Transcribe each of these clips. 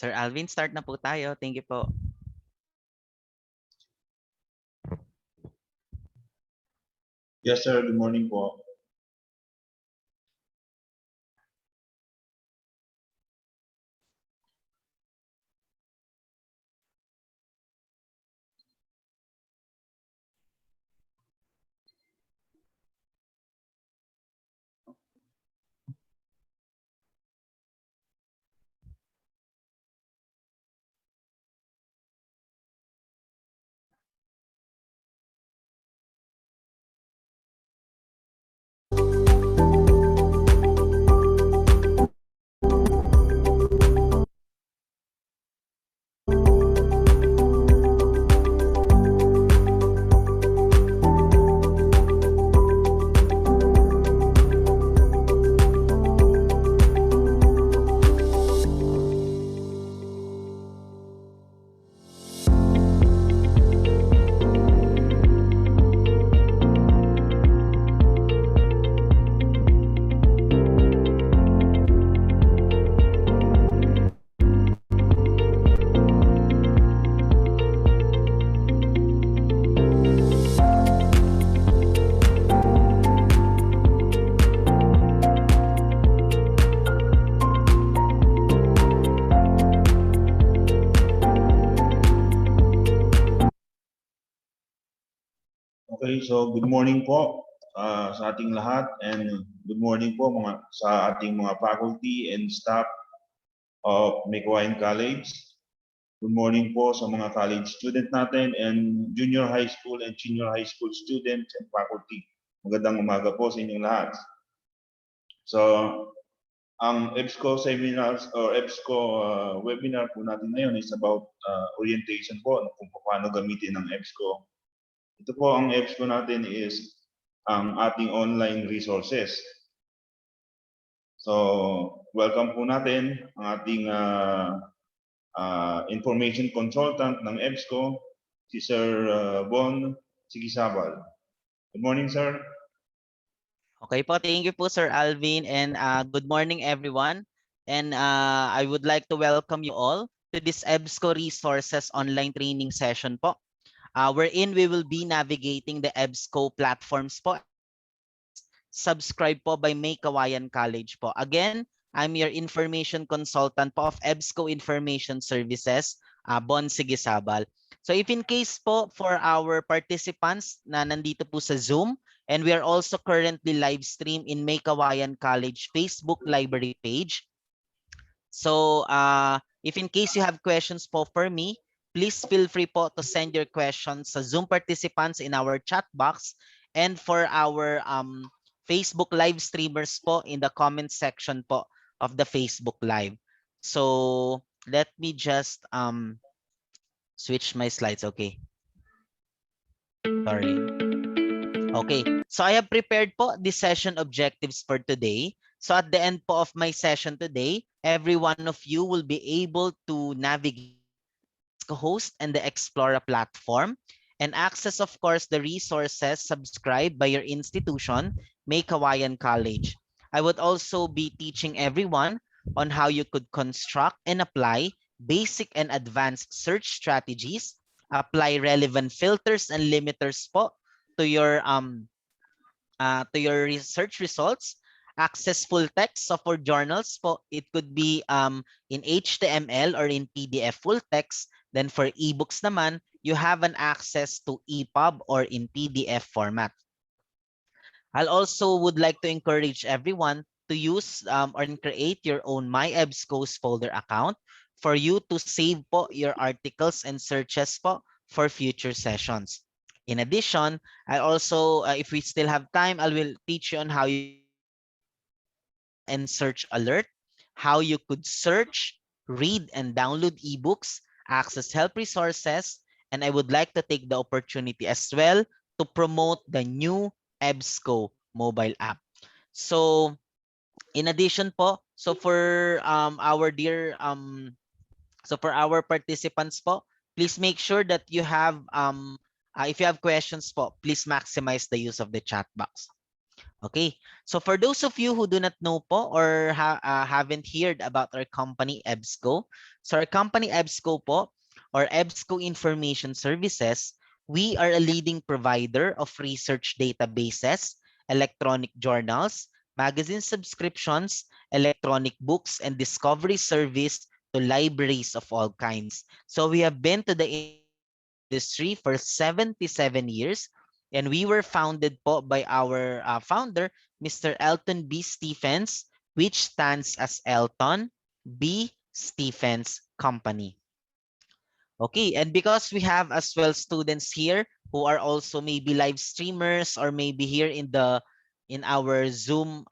Sir Alvin, start na po tayo. Thank you po. Yes, sir. Good morning po. Okay, so good morning po sa ating lahat and good morning po sa ating mga faculty and staff of Meycauayan College. Good morning po sa mga college student natin and junior high school and senior high school students and faculty. Magandang umaga po sa inyong lahat. So, ang EBSCO seminars or EBSCO webinar po natin ngayon is about orientation po kung paano gamitin ang EBSCO. Ito po ang EBSCO natin is ang ating online resources. So, welcome po natin ang ating information consultant ng EBSCO, si Sir Bon Sigisabal. Good morning, sir. Okay po, thank you po Sir Alvin, and good morning everyone. And I would like to welcome you all to this EBSCO Resources online training session po. Wherein we will be navigating the EBSCO platforms po. Subscribe po by Meycauayan College po. Again, I'm your information consultant po of EBSCO Information Services, Bon Sigisabal. So if in case po for our participants na nandito po sa Zoom, and we are also currently live stream in Meycauayan College Facebook library page. So if in case you have questions po for me, please feel free po to send your questions sa Zoom participants in our chat box, and for our Facebook live streamers po in the comment section po of the Facebook live. So let me just switch my slides. Okay. Sorry. Okay. So I have prepared po the session objectives for today. So at the end po of my session today, every one of you will be able to navigate the host and the Explorer platform and access, of course, the resources subscribed by your institution, Meycauayan College. I would also be teaching everyone on how you could construct and apply basic and advanced search strategies, apply relevant filters and limiters po to your research results, access full text of our journals po. It could be in HTML or in PDF full text. Then for ebooks naman, you have an access to EPUB or in PDF format. I'll also would like to encourage everyone to use or create your own My EBSCO's folder account for you to save po your articles and searches po for future sessions. In addition, I also, if we still have time, I will teach you on how you and search alert, how you could search, read, and download ebooks, access help resources, and I would like to take the opportunity as well to promote the new EBSCO mobile app. So, in addition po, so for our dear so for our participants po, please make sure that you have if you have questions po, please maximize the use of the chat box. Okay, so for those of you who do not know po or haven't heard about our company EBSCO, so our company EBSCO po or EBSCO Information Services, we are a leading provider of research databases, electronic journals, magazine subscriptions, electronic books, and discovery service to libraries of all kinds. So we have been to the industry for 77 years, and we were founded po by our founder, Mr. Elton B. Stephens, which stands as Elton B. Stephens Company. Okay, and because we have as well students here who are also maybe live streamers or maybe here in our Zoom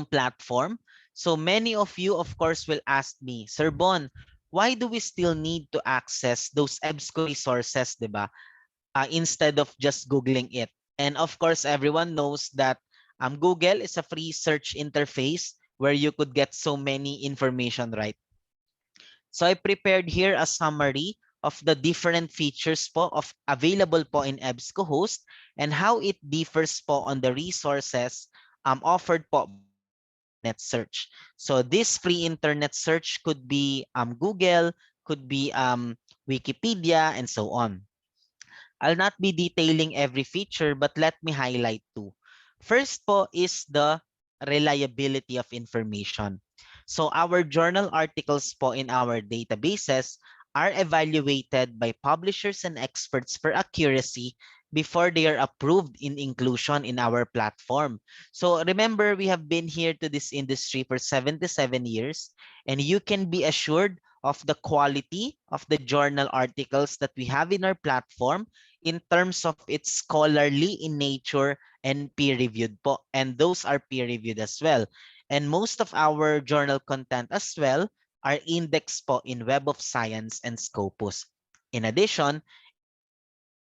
platform. So many of you, of course, will ask me, Sir Bon, why do we still need to access those EBSCO resources, di ba? Instead of just Googling it. And of course, everyone knows that Google is a free search interface where you could get so many information, right? So I prepared here a summary of the different features po of available po in EBSCO Host and how it differs po on the resources offered po by free internet search. So this free internet search could be Google, could be Wikipedia, and so on. I'll not be detailing every feature, but let me highlight two. First po is the reliability of information. So our journal articles po in our databases are evaluated by publishers and experts for accuracy before they are approved in inclusion in our platform. So remember, we have been here to this industry for 77 years, and you can be assured of the quality of the journal articles that we have in our platform in terms of its scholarly in nature and peer-reviewed po. And those are peer-reviewed as well. And most of our journal content as well are indexed po in Web of Science and Scopus. In addition,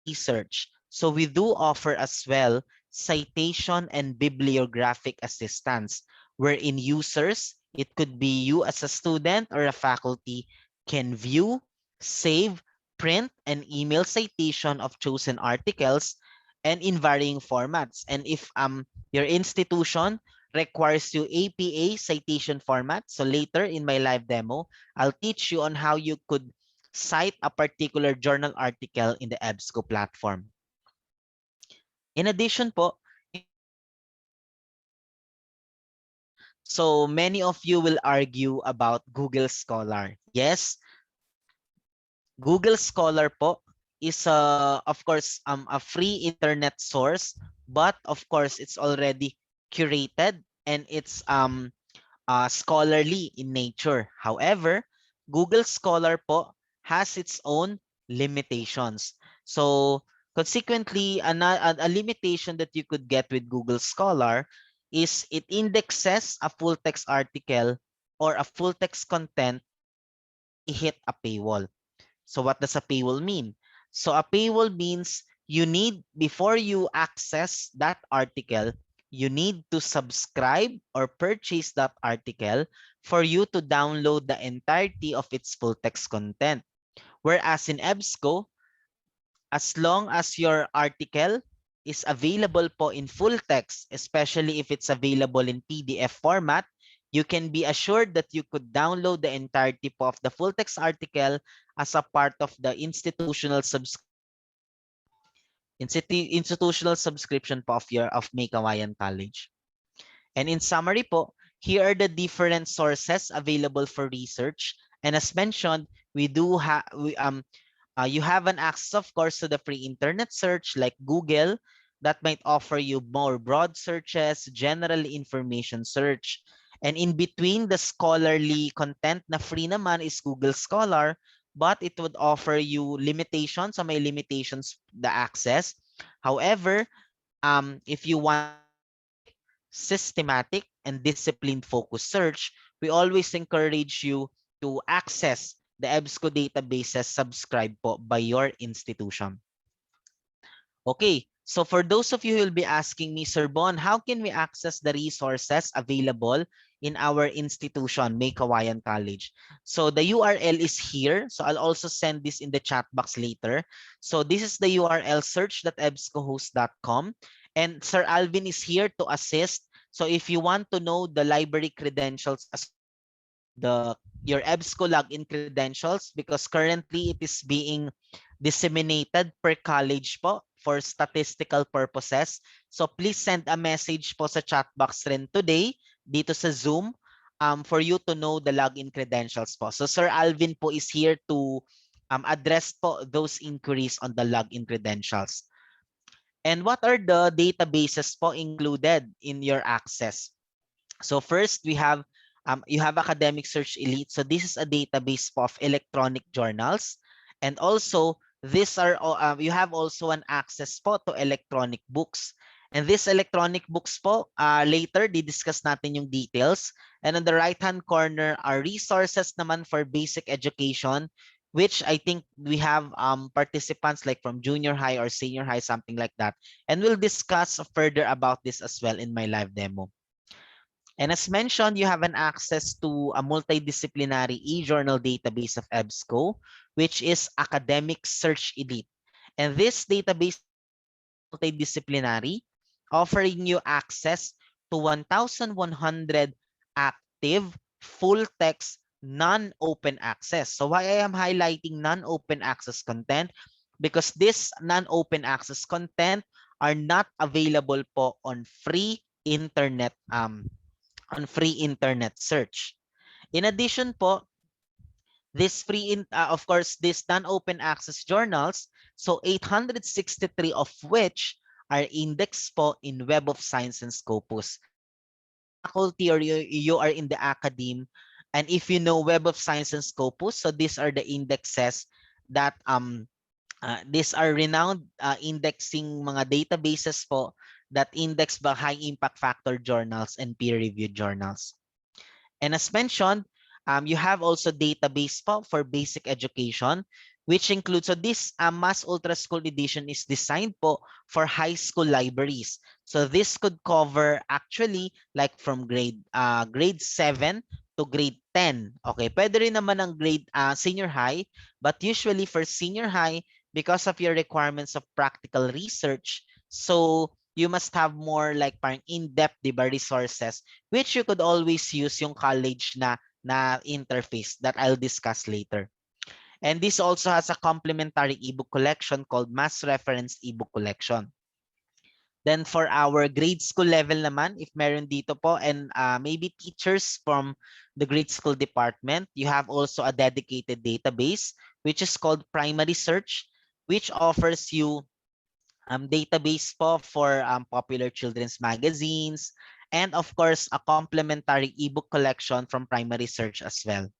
research. So we do offer as well citation and bibliographic assistance, wherein users, it could be you as a student or a faculty, can view, save, print, and email citation of chosen articles and in varying formats. And if your institution requires you APA citation format, so later in my live demo, I'll teach you on how you could cite a particular journal article in the EBSCO platform. In addition po, so many of you will argue about Google Scholar. Yes, Google Scholar po is of course a free internet source, but of course it's already curated and it's scholarly in nature. However, Google Scholar po has its own limitations. So consequently, a limitation that you could get with Google Scholar is it indexes a full text article or a full text content before they hit a paywall. So what does a paywall mean? So a paywall means you need, before you access that article, you need to subscribe or purchase that article for you to download the entirety of its full text content. Whereas in EBSCO, as long as your article is available po in full text, especially if it's available in PDF format, you can be assured that you could download the entirety po of the full text article as a part of the institutional subscription po of Meycauayan College. And in summary po, here are the different sources available for research. And as mentioned, we do have you have an access, of course, to the free internet search like Google that might offer you more broad searches, general information search. And in between the scholarly content na free naman is Google Scholar, but it would offer you limitations. So may limitations the access. However, if you want systematic and disciplined focused search, we always encourage you to access the EBSCO databases subscribed po by your institution. Okay, so for those of you who will be asking me, Sir Bon, how can we access the resources available in our institution, Meycauayan College? So the URL is here. So I'll also send this in the chat box later. So this is the URL, search.ebscohost.com. And Sir Alvin is here to assist. So if you want to know the library credentials as well, your EBSCO login credentials, because currently it is being disseminated per college po for statistical purposes. So please send a message po sa chat box rin today dito sa Zoom for you to know the login credentials po. So Sir Alvin po is here to address po those inquiries on the login credentials. And what are the databases po included in your access? So first, we have you have Academic Search Elite. So this is a database po of electronic journals. And also, you have also an access po to electronic books. And this electronic books po, later, di-discuss natin yung details. And on the right-hand corner are resources naman for basic education, which I think we have participants like from junior high or senior high, something like that. And we'll discuss further about this as well in my live demo. And as mentioned, you have an access to a multidisciplinary e-journal database of EBSCO, which is Academic Search Elite. And this database po is multidisciplinary, offering you access to 1,100 active full-text non-open access. So why I am highlighting non-open access content? Because this non-open access content are not available po on free internet search. In addition po, of course, these non-open access journals, so 863 of which are indexed po in Web of Science and Scopus. So if you're a faculty or you are in the academe, and if you know Web of Science and Scopus, so these are the indexes that these are renowned indexing mga databases po that index by high impact factor journals and peer-reviewed journals. And as mentioned, you have also database po for basic education, which includes, so this Mass Ultra School Edition is designed po for high school libraries. So this could cover actually like from grade 7 to grade 10. Okay, pwede rin naman ang grade senior high, but usually for senior high, because of your requirements of practical research, so you must have more like parang in-depth, diba, resources, which you could always use yung college na interface that I'll discuss later. And this also has a complementary ebook collection called Mass Reference Ebook Collection. Then for our grade school level naman, if meron dito po, and maybe teachers from the grade school department, you have also a dedicated database, which is called Primary Search, which offers you database po for popular children's magazines, and of course, a complementary ebook collection from Primary Search as well.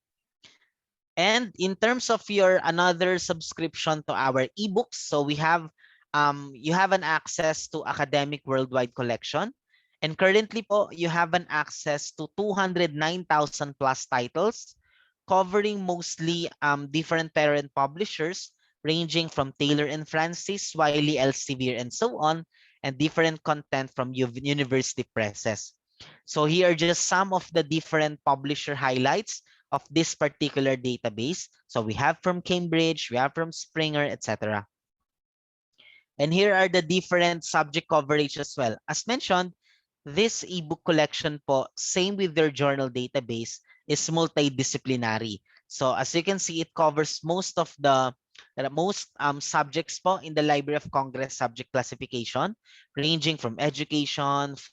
And in terms of your another subscription to our ebooks, so we have you have an access to Academic Worldwide Collection. And currently po, you have an access to 209,000 plus titles, covering mostly different parent publishers, ranging from Taylor and Francis, Wiley, Elsevier, and so on, and different content from university presses. So here are just some of the different publisher highlights of this particular database. So we have from Cambridge, we have from Springer, etc. And here are the different subject coverage as well. As mentioned, this ebook collection po, same with their journal database, is multidisciplinary. So as you can see, it covers most of the subjects po in the Library of Congress subject classification, ranging from education, philosophy,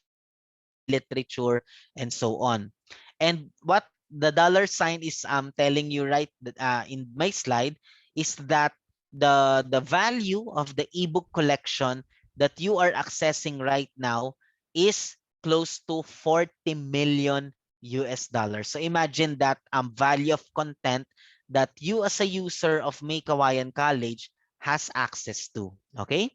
literature, and so on. And what the dollar sign is telling you right in my slide is that the value of the ebook collection that you are accessing right now is close to 40 million US dollars. So imagine that value of content that you as a user of Meycauayan College has access to. Okay?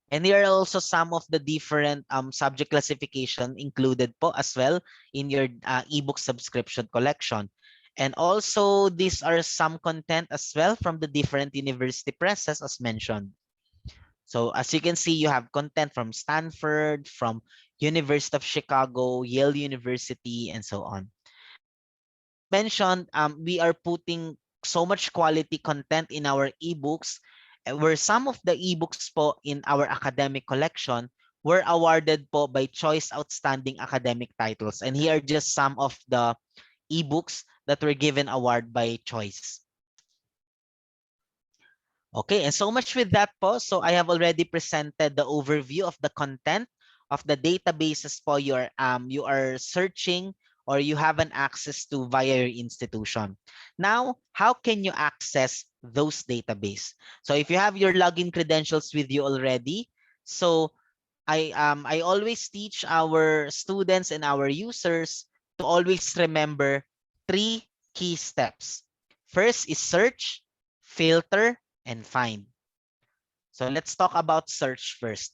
And here are also some of the different subject classification included po as well in your ebook subscription collection. And also, these are some content as well from the different university presses as mentioned. So as you can see, you have content from Stanford, from University of Chicago, Yale University, and so on. And as mentioned, we are putting so much quality content in our ebooks, where some of the ebooks po in our academic collection were awarded po by Choice Outstanding Academic Titles. And here are just some of the ebooks that were given award by Choice. Okay, and so much with that po. So I have already presented the overview of the content of the databases po you are searching or you have an access to via your institution. Now, how can you access those database? So if you have your login credentials with you already, so I always teach our students and our users to always remember three key steps. First is search, filter, and find. So let's talk about search first.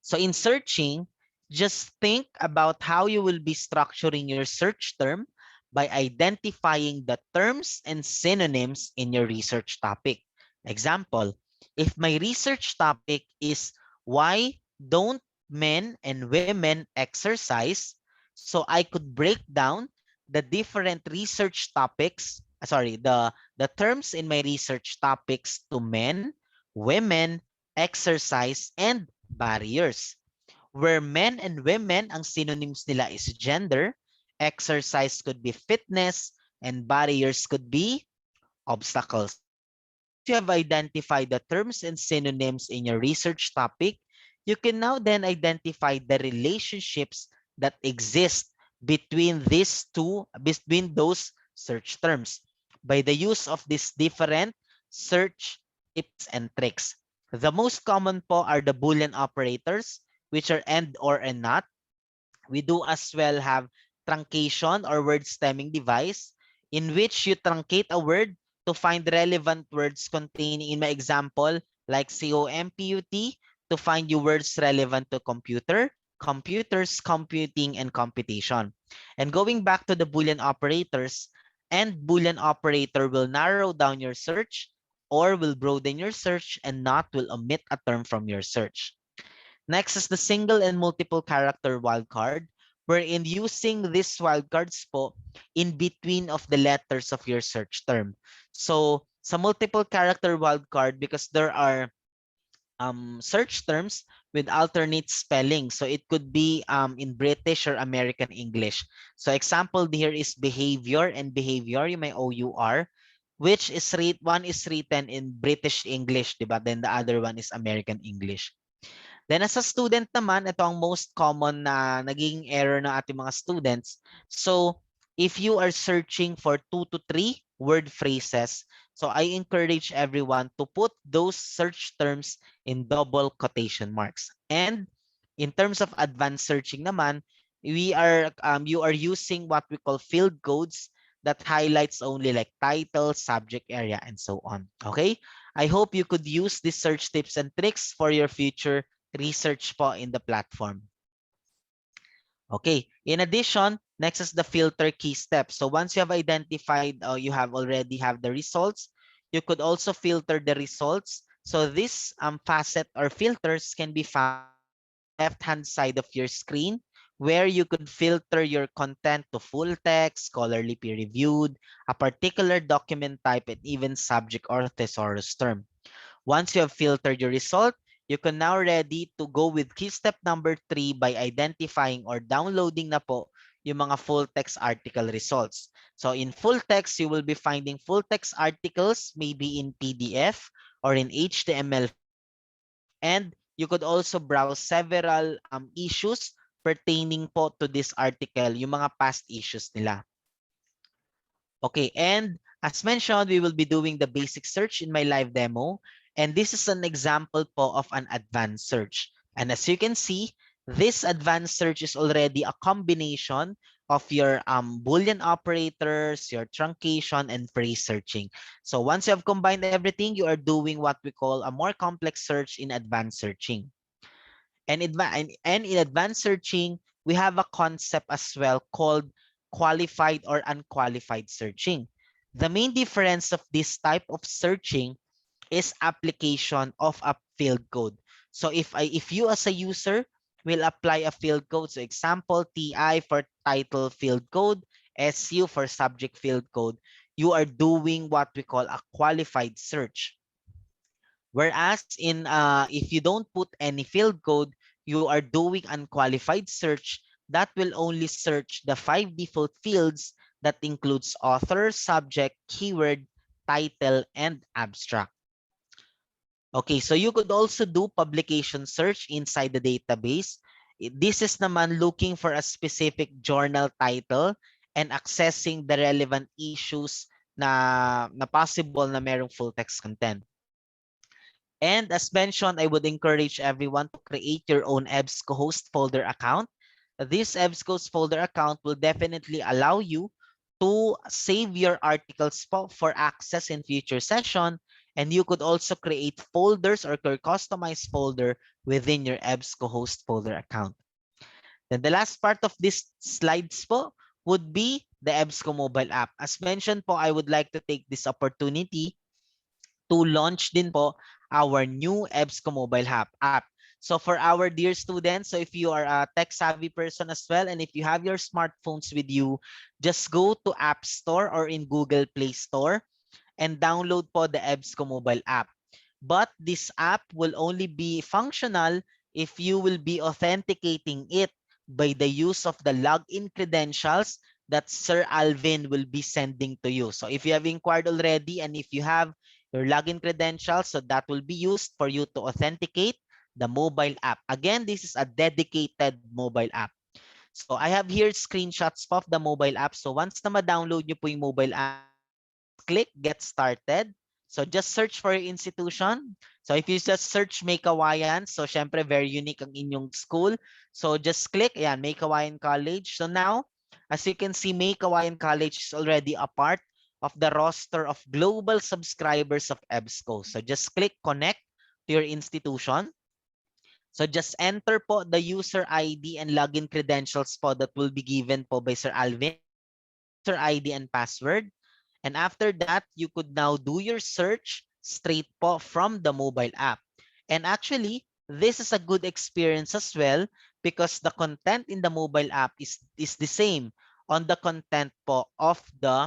So in searching, just think about how you will be structuring your search term by identifying the terms and synonyms in your research topic. Example, if my research topic is why don't men and women exercise, so I could break down the different research topics, the terms in my research topics to men, women, exercise, and barriers. Where men and women, ang synonyms nila is gender, exercise could be fitness, and barriers could be obstacles. So once you have identified the terms and synonyms in your research topic, you can now then identify the relationships that exist between those search terms by the use of these different search tips and tricks. The most common po are the Boolean operators, which are and or and not. We do as well have truncation or word stemming device in which you truncate a word to find relevant words containing in my example like COMPUT to find you words relevant to computer, computers, computing, and computation. And going back to the Boolean operators, and Boolean operator will narrow down your search or will broaden your search and not will omit a term from your search. Next is the single and multiple character wildcard, wherein using these wildcards po in between of the letters of your search term. So sa multiple character wildcard, because there are search terms with alternate spelling. So it could be in British or American English. So example here is behavior and behavior, you may OUR, which is one is written in British English, diba? Then the other one is American English. Then as a student naman, ito ang most common na naging error ng ating mga students. So if you are searching for 2 to 3 word phrases, so I encourage everyone to put those search terms in double quotation marks. And in terms of advanced searching naman, you are using what we call field codes that highlights only like title, subject area, and so on. Okay? I hope you could use these search tips and tricks for your future research po in the platform. Okay, in addition, next is the filter key step. So once you have identified or you have already have the results, you could also filter the results. So this facet or filters can be found on the left-hand side of your screen, where you could filter your content to full text, scholarly peer-reviewed, a particular document type, and even subject or thesaurus term. Once you have filtered your result, you can now ready to go with key step number 3 by identifying or downloading na po yung mga full text article results. So in full text, you will be finding full text articles maybe in PDF or in HTML format. And you could also browse several issues pertaining po to this article, yung mga past issues nila. Okay, and as mentioned, we will be doing the basic search in my live demo. And this is an example po of an advanced search. And as you can see, this advanced search is already a combination of your Boolean operators, your truncation, and phrase searching. So once you have combined everything, you are doing what we call a more complex search in advanced searching. And in advanced searching, we have a concept as well called qualified or unqualified searching. The main difference of this type of searching is application of a field code. So if you as a user will apply a field code, so example TI for title field code, SU for subject field code, you are doing what we call a qualified search. Whereas in if you don't put any field code, you are doing unqualified search, that will only search the 5 default fields that includes author, subject, keyword, title, and abstract. Okay, so you could also do publication search inside the database. This is naman looking for a specific journal title and accessing the relevant issues na possible na merong full text content. And as mentioned, I would encourage everyone to create your own EBSCO host folder account. This EBSCO folder account will definitely allow you to save your articles for access in future session. And you could also create folders or customized folder within your EBSCO host folder account. Then the last part of this slides po would be the EBSCO mobile app. As mentioned po, I would like to take this opportunity to launch din po our new EBSCO mobile app. So for our dear students, so if you are a tech-savvy person as well, and if you have your smartphones with you, just go to App Store or in Google Play Store and download po the EBSCO mobile app. But this app will only be functional if you will be authenticating it by the use of the login credentials that Sir Alvin will be sending to you. So if you have inquired already and if you have your login credentials, so that will be used for you to authenticate the mobile app. Again, this is a dedicated mobile app. So I have here screenshots of the mobile app. So once na ma-download nyo po yung mobile app, just click Get Started. So just search for your institution. So if you just search Meycauayan, so syempre very unique ang inyong school. So just click, ayan, Meycauayan College. So now, as you can see, Meycauayan College is already a part of the roster of global subscribers of EBSCO. So just click Connect to your institution. So just enter po the user ID and login credentials po that will be given po by Sir Alvin, user ID and password. And after that, you could now do your search straight po from the mobile app. And actually, this is a good experience as well because the content in the mobile app is the same on the content po of the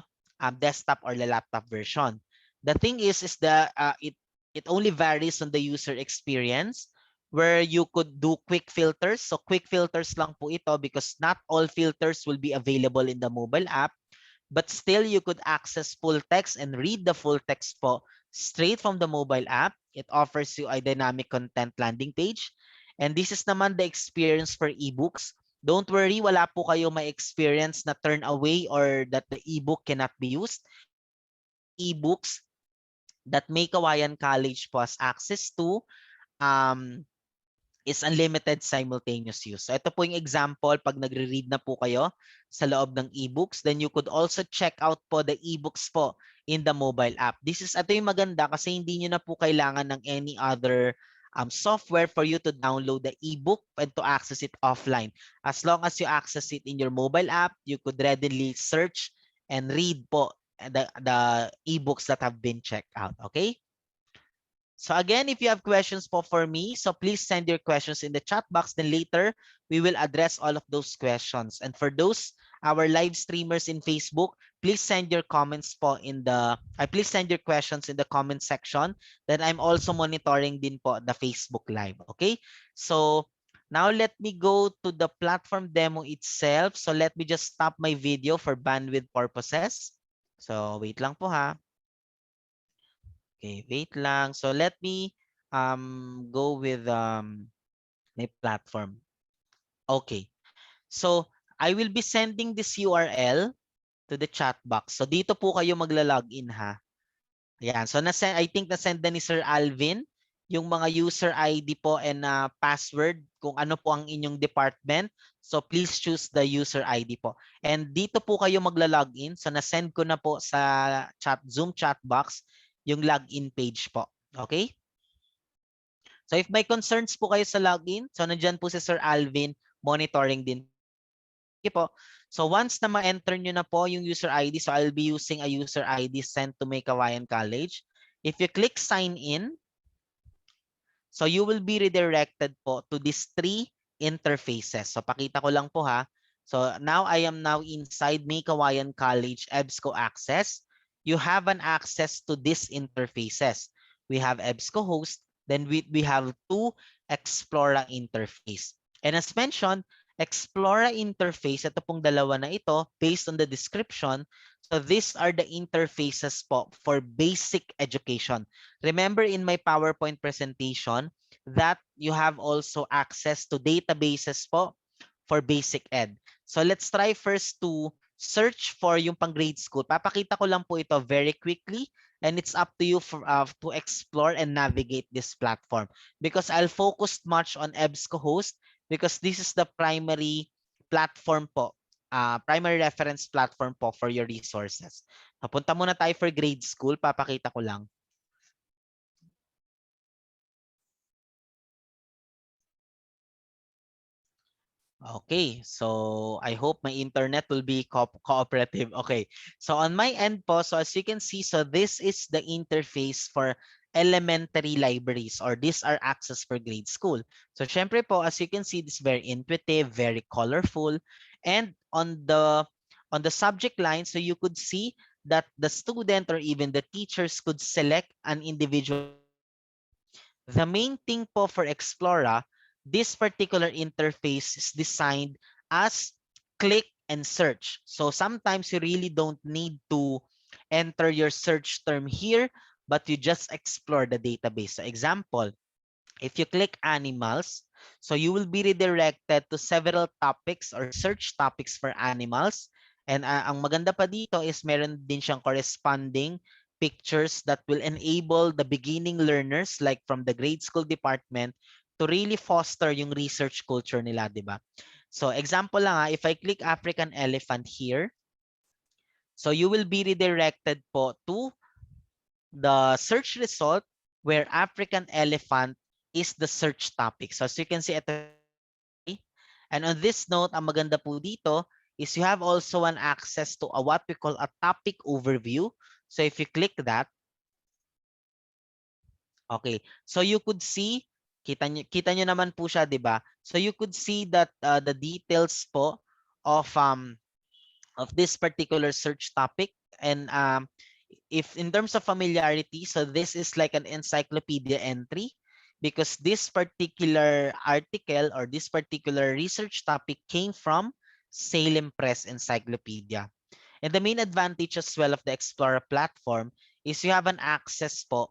desktop or the laptop version. The thing is it only varies on the user experience where you could do quick filters. So quick filters lang po ito because not all filters will be available in the mobile app. But still, you could access full text and read the full text po straight from the mobile app. It offers you a dynamic content landing page. And this is naman the experience for ebooks. Don't worry, wala po kayo may experience na turn away or that the ebook cannot be used because all the ebooks that Meycauayan College po has access to um, is unlimited simultaneous use. So ito po yung example pag nagre-read na po kayo sa loob ng ebooks, then you could also check out po the ebooks po in the mobile app. Ito yung maganda kasi hindi nyo na po kailangan ng any other software for you to download the ebook and to access it offline. As long as you access it in your mobile app, you could readily search and read po the ebooks that have been checked out. Okay? So again, if you have questions for me, so please send your questions in the chat box. Then later, we will address all of those questions. And for those, our live streamers in Facebook, please send your comments please send your questions in the comment section. Then I'm also monitoring din po the Facebook Live. Okay? So now let me go to the platform demo itself. So let me just stop my video for bandwidth purposes. So wait lang po ha. Okay, wait lang. So let me go with my platform. Okay. So I will be sending this URL to the chat box. So dito po kayo magla-login ha. Ayan. So I think na-send na ni Sir Alvin yung mga user ID po and password kung ano po ang inyong department. So please choose the user ID po. And dito po kayo magla-login. So na-send ko na po sa Zoom chat box yung login page po. Okay? So if may concerns po kayo sa login, so nandyan po si Sir Alvin monitoring din. Okay po. So once na ma-enter nyo na po yung user ID, so I'll be using a user ID sent to Meycauayan College. If you click sign in, so you will be redirected po to these 3 interfaces. So pakita ko lang po ha. So now I am now inside Meycauayan College EBSCO Access. You have an access to these interfaces. We have EBSCO host, then we have 2 Explora interface. And as mentioned, Explora interface, ito pong dalawa na ito, based on the description, so these are the interfaces po for basic education. Remember in my PowerPoint presentation that you have also access to databases po for basic ed. So let's try first to search for yung pang grade school. Papakita ko lang po ito very quickly and it's up to you for, to explore and navigate this platform because I'll focus much on EBSCO host because this is the primary platform po, primary reference platform po for your resources. Papunta muna tayo for grade school. Papakita ko lang. Okay, so I hope my internet will be cooperative. Okay, so on my end po, so as you can see, so this is the interface for elementary libraries or these are access for grade school. So syempre po, as you can see, this is very intuitive, very colorful, and on the subject line, so you could see that the student or even the teachers could select an individual topic. The main thing po for Explora, this particular interface is designed as click and search. So sometimes you really don't need to enter your search term here, but you just explore the database. So example, if you click animals, so you will be redirected to several topics or search topics for animals. And ang maganda pa dito is meron din siyang corresponding pictures that will enable the beginning learners like from the grade school department to really foster yung research culture nila, di ba? So example lang if I click African elephant here, so you will be redirected po to the search result where African elephant is the search topic. So as you can see, ito okay. And on this note, ang maganda po dito is you have also an access to a what we call a topic overview. So if you click that, okay. So you could see, kita nyo naman po siya, 'di ba? So you could see that the details po of this particular search topic and if in terms of familiarity, so this is like an encyclopedia entry because this particular article or this particular research topic came from Salem Press Encyclopedia. And the main advantage as well of the Explorer platform is you have an access po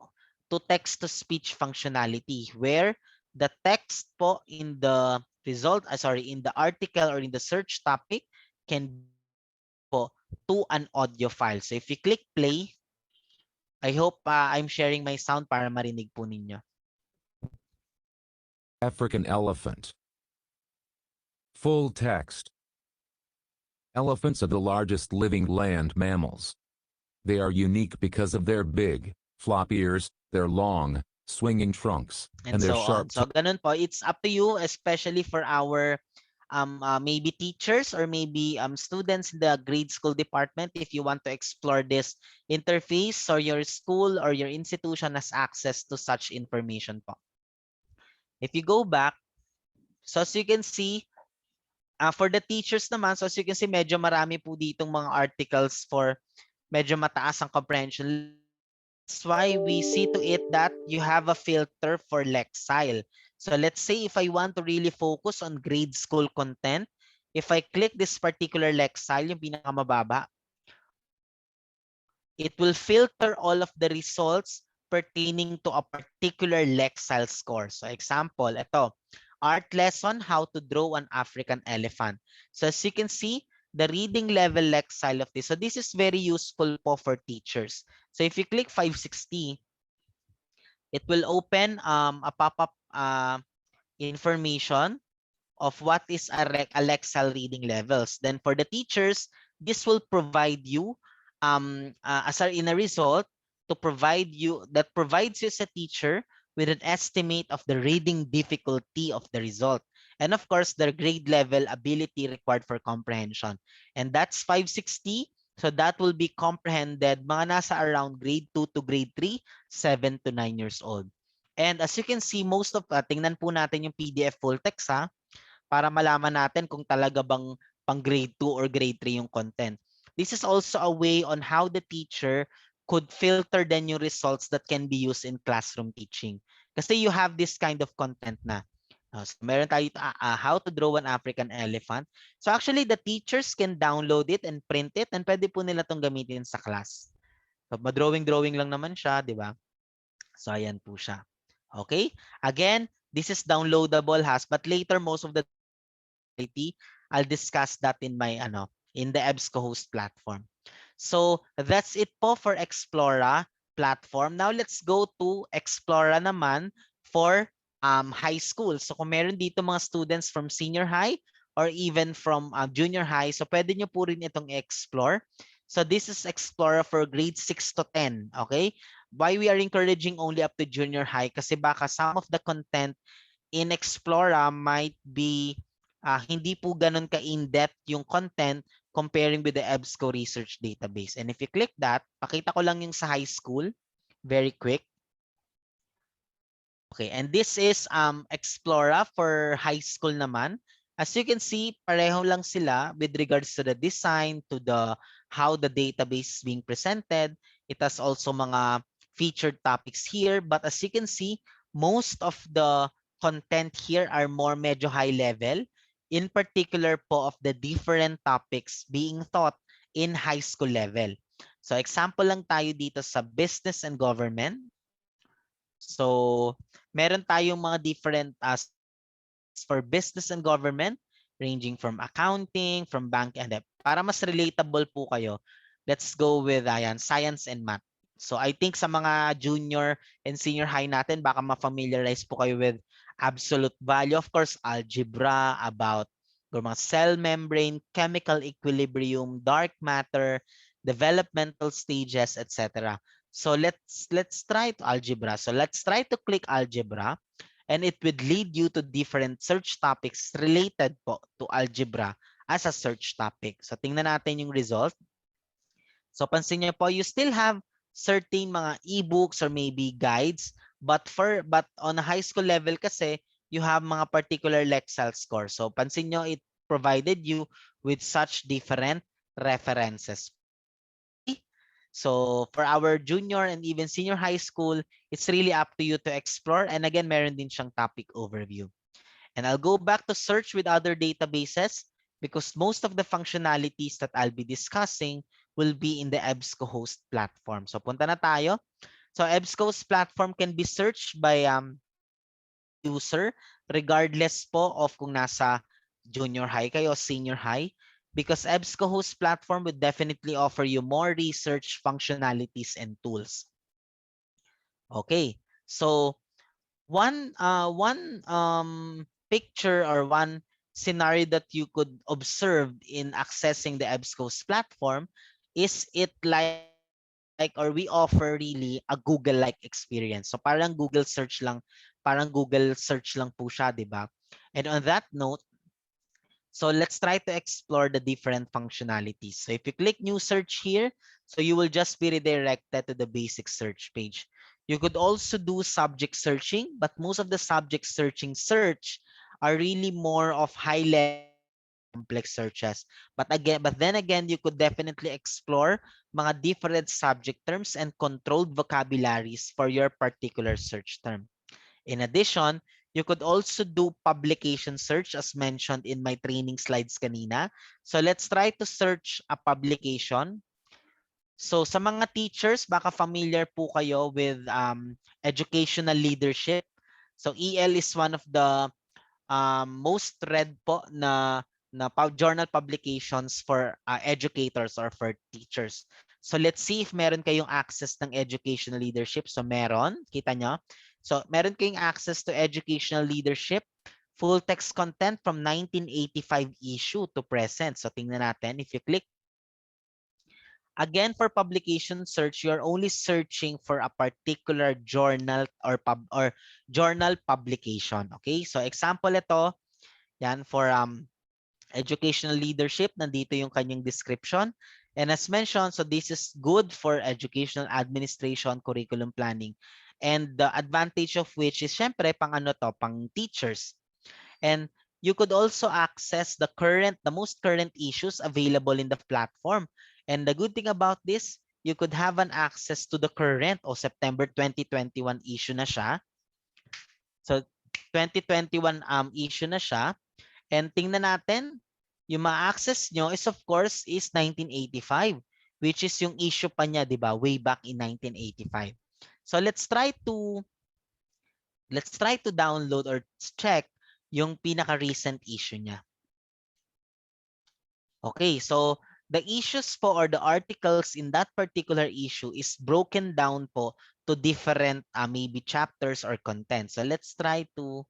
to text-to-speech functionality where the text po in the result, in the article or in the search topic can be converted po to an audio file. So if you click play, I hope I'm sharing my sound para marinig po ninyo. African elephant. Full text. Elephants are the largest living land mammals. They are unique because of their big, flop ears, their long, swinging trunks, and their so on. sharp So ganun po, it's up to you, especially for our maybe teachers or maybe students in the grade school department if you want to explore this interface or your school or your institution has access to such information po. If you go back, so as you can see, for the teachers naman, so as you can see, medyo marami po ditong mga articles for medyo mataas ang comprehension. That's why we see to it that you have a filter for Lexile. So let's say if I want to really focus on grade school content, if I click this particular Lexile, yung pinakamababa, it will filter all of the results pertaining to a particular Lexile score. So example, ito, art lesson, how to draw an African elephant. So as you can see, the reading level Lexile of this. So this is very useful for teachers. So if you click 560, it will open a pop-up information of what is a Lexile reading levels. Then for the teachers, this will provide you in a result to provide you that provides you as a teacher with an estimate of the reading difficulty of the result. And of course, the grade level ability required for comprehension. And that's 560. So that will be comprehended mga nasa around grade 2 to grade 3, 7 to 9 years old. And as you can see, most of, tingnan po natin yung PDF full text para malaman natin kung talaga bang pang grade 2 or grade 3 yung content. This is also a way on how the teacher could filter then yung results that can be used in classroom teaching. Kasi you have this kind of content na. So meron tayo how to draw an African elephant. So actually, the teachers can download it and print it and pwede po nila itong gamitin sa class. So, drawing lang naman siya, di ba? So ayan po siya. Okay? Again, this is downloadable but later most of the I'll discuss that in the EBSCO host platform. So that's it po for Explora platform. Now let's go to Explora naman for high school. So kung meron dito mga students from senior high or even from junior high, so pwede nyo po rin itong explore. So this is Explora for grade 6 to 10. Okay? Why we are encouraging only up to junior high? Kasi baka some of the content in Explora might be hindi po ganun ka-in-depth yung content comparing with the EBSCO research database. And if you click that, pakita ko lang yung sa high school, very quick. Okay, and this is Explora for high school naman. As you can see, pareho lang sila with regards to the design, to the how the database is being presented. It has also mga featured topics here, but as you can see, most of the content here are more medyo high level, in particular po of the different topics being taught in high school level. So example lang tayo dito sa business and government. So meron tayong mga different for business and government ranging from accounting, from bank and para mas relatable po kayo, let's go with science and math. So I think sa mga junior and senior high natin, baka ma-familiarize po kayo with absolute value. Of course, algebra, about mga cell membrane, chemical equilibrium, dark matter, developmental stages, etc. So let's try to algebra. So let's try to click algebra and it would lead you to different search topics related po to algebra as a search topic. So tingnan natin yung result. So pansin niyo po, you still have certain mga ebooks or maybe guides, but on a high school level kasi, you have mga particular Lexile score. So pansin niyo, it provided you with such different references. So for our junior and even senior high school, it's really up to you to explore. And again, meron din siyang topic overview. And I'll go back to search with other databases because most of the functionalities that I'll be discussing will be in the EBSCO host platform. So punta na tayo. So EBSCO's platform can be searched by user regardless po of kung nasa junior high kayo, senior high, because EBSCO host platform would definitely offer you more research functionalities and tools. Okay, so one picture or one scenario that you could observe in accessing the EBSCO's platform is it like or we offer really a Google-like experience. So parang Google search lang po siya, di ba? And on that note, so let's try to explore the different functionalities. So if you click new search here, so you will just be redirected to the basic search page. You could also do subject searching, but most of the subject searching are really more of high level complex searches. But then again, you could definitely explore mga different subject terms and controlled vocabularies for your particular search term. In addition, you could also do publication search as mentioned in my training slides kanina. So let's try to search a publication. So sa mga teachers, baka familiar po kayo with educational leadership. So EL is one of the most read po na journal publications for educators or for teachers. So let's see if meron kayong access ng educational leadership. So meron, kita nyo. So meron kayong access to educational leadership, full text content from 1985 issue to present. So tingnan natin, if you click. Again, for publication search, you're only searching for a particular journal or journal publication. Okay, so example ito, yan for educational leadership, nandito yung kanyang description. And as mentioned, so this is good for educational administration, curriculum planning. And the advantage of which is syempre pang pang teachers. And you could also access the most current issues available in the platform. And the good thing about this, you could have an access to the current o September 2021 issue na siya. So 2021 issue na siya. And tingnan natin, yung ma-access nyo is of course is 1985, which is yung issue pa niya, 'di ba? Way back in 1985. So let's try to download or check yung pinaka-recent issue niya. Okay, so the issues po or the articles in that particular issue is broken down po to different maybe chapters or content. So let's try to,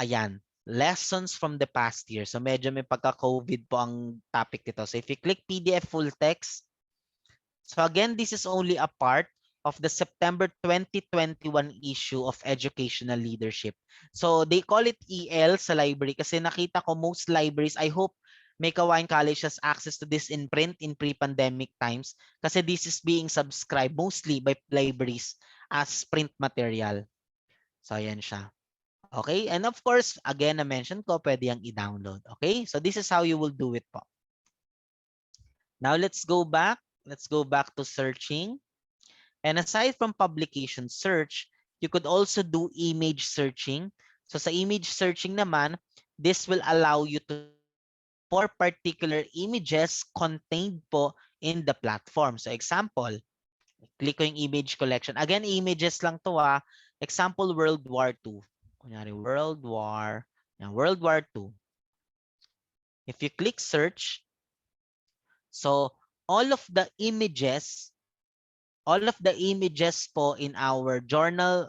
ayan, lessons from the past year. So medyo may pagka-COVID po ang topic nito. So if you click PDF full text, so again, this is only a part of the September 2021 issue of Educational Leadership. So they call it EL sa library kasi nakita ko most libraries, I hope Meycauayan College has access to this in print in pre-pandemic times kasi this is being subscribed mostly by libraries as print material. So ayan siya. Okay, and of course, again, na-mention ko, pwede yang i-download. Okay, so this is how you will do it po. Now let's go back. Let's go back to searching. And aside from publication search, you could also do image searching. So sa image searching naman, this will allow you to for particular images contained po in the platform. So example, click ko yung image collection. Again, images lang to Example, World War II. Kunyari, World War II. If you click search, so all of the images po in our journal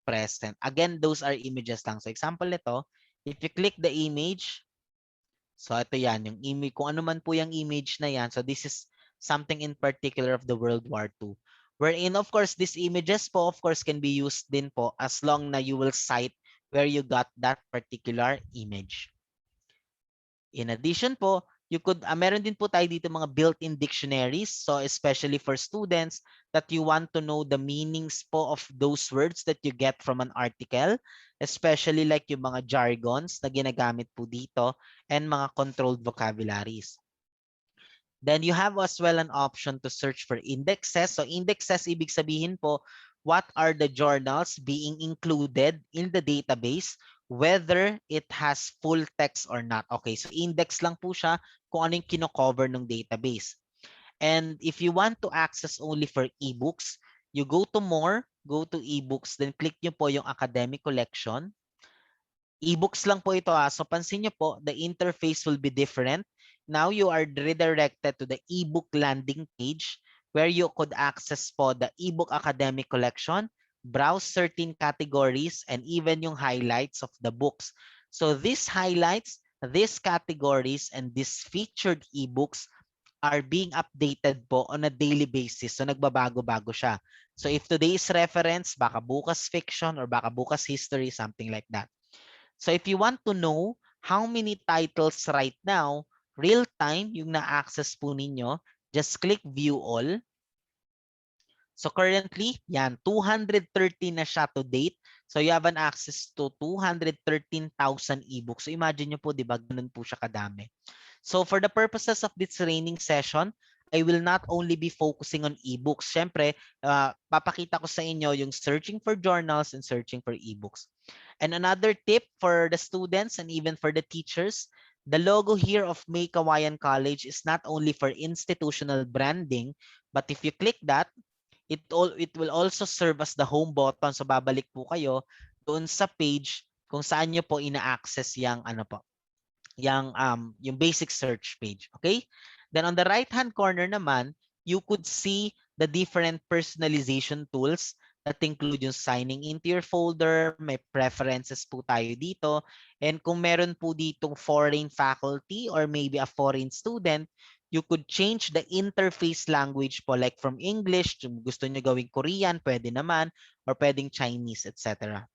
present. Again, those are images lang. So example nito, if you click the image, so ito yan, yung image, kung ano man po yung image na yan. So this is something in particular of the World War II. Wherein, of course, these images po, of course, can be used din po as long na you will cite where you got that particular image. In addition po, you could, meron din po tayo dito mga built-in dictionaries. So especially for students that you want to know the meanings po of those words that you get from an article, especially like yung mga jargons na ginagamit po dito and mga controlled vocabularies. Then you have as well an option to search for indexes. So indexes, ibig sabihin po, what are the journals being included in the database, whether it has full text or not. Okay, so index lang po siya kung ano yung kino-cover ng database. And if you want to access only for ebooks, you go to more, go to ebooks, then click nyo po yung academic collection. Ebooks lang po ito So pansin nyo po, the interface will be different. Now you are redirected to the ebook landing page where you could access po the ebook academic collection, browse certain categories, and even yung highlights of the books. So these highlights, these categories, and these featured ebooks are being updated po on a daily basis. So nagbabago-bago siya. So if today's reference, baka bukas fiction or baka bukas history, something like that. So if you want to know how many titles right now, real time yung na-access po ninyo, just click view all. So currently, yan, 213 na siya to date. So you have an access to 213,000 ebooks. So imagine nyo po, di ba, ganun po siya kadami. So for the purposes of this training session, I will not only be focusing on ebooks. Siyempre, papakita ko sa inyo yung searching for journals and searching for ebooks. And another tip for the students and even for the teachers, the logo here of Meycauayan College is not only for institutional branding, but if you click that, it will also serve as the home button. So babalik po kayo doon sa page kung saan nyo po ina-access yung yung basic search page. Okay? Then on the right-hand corner naman, you could see the different personalization tools that include yung signing into your folder, may preferences po tayo dito. And kung meron po ditong foreign faculty or maybe a foreign student, you could change the interface language po like from English, kung gusto nyo gawing Korean, pwede naman, or pwedeng Chinese, etc.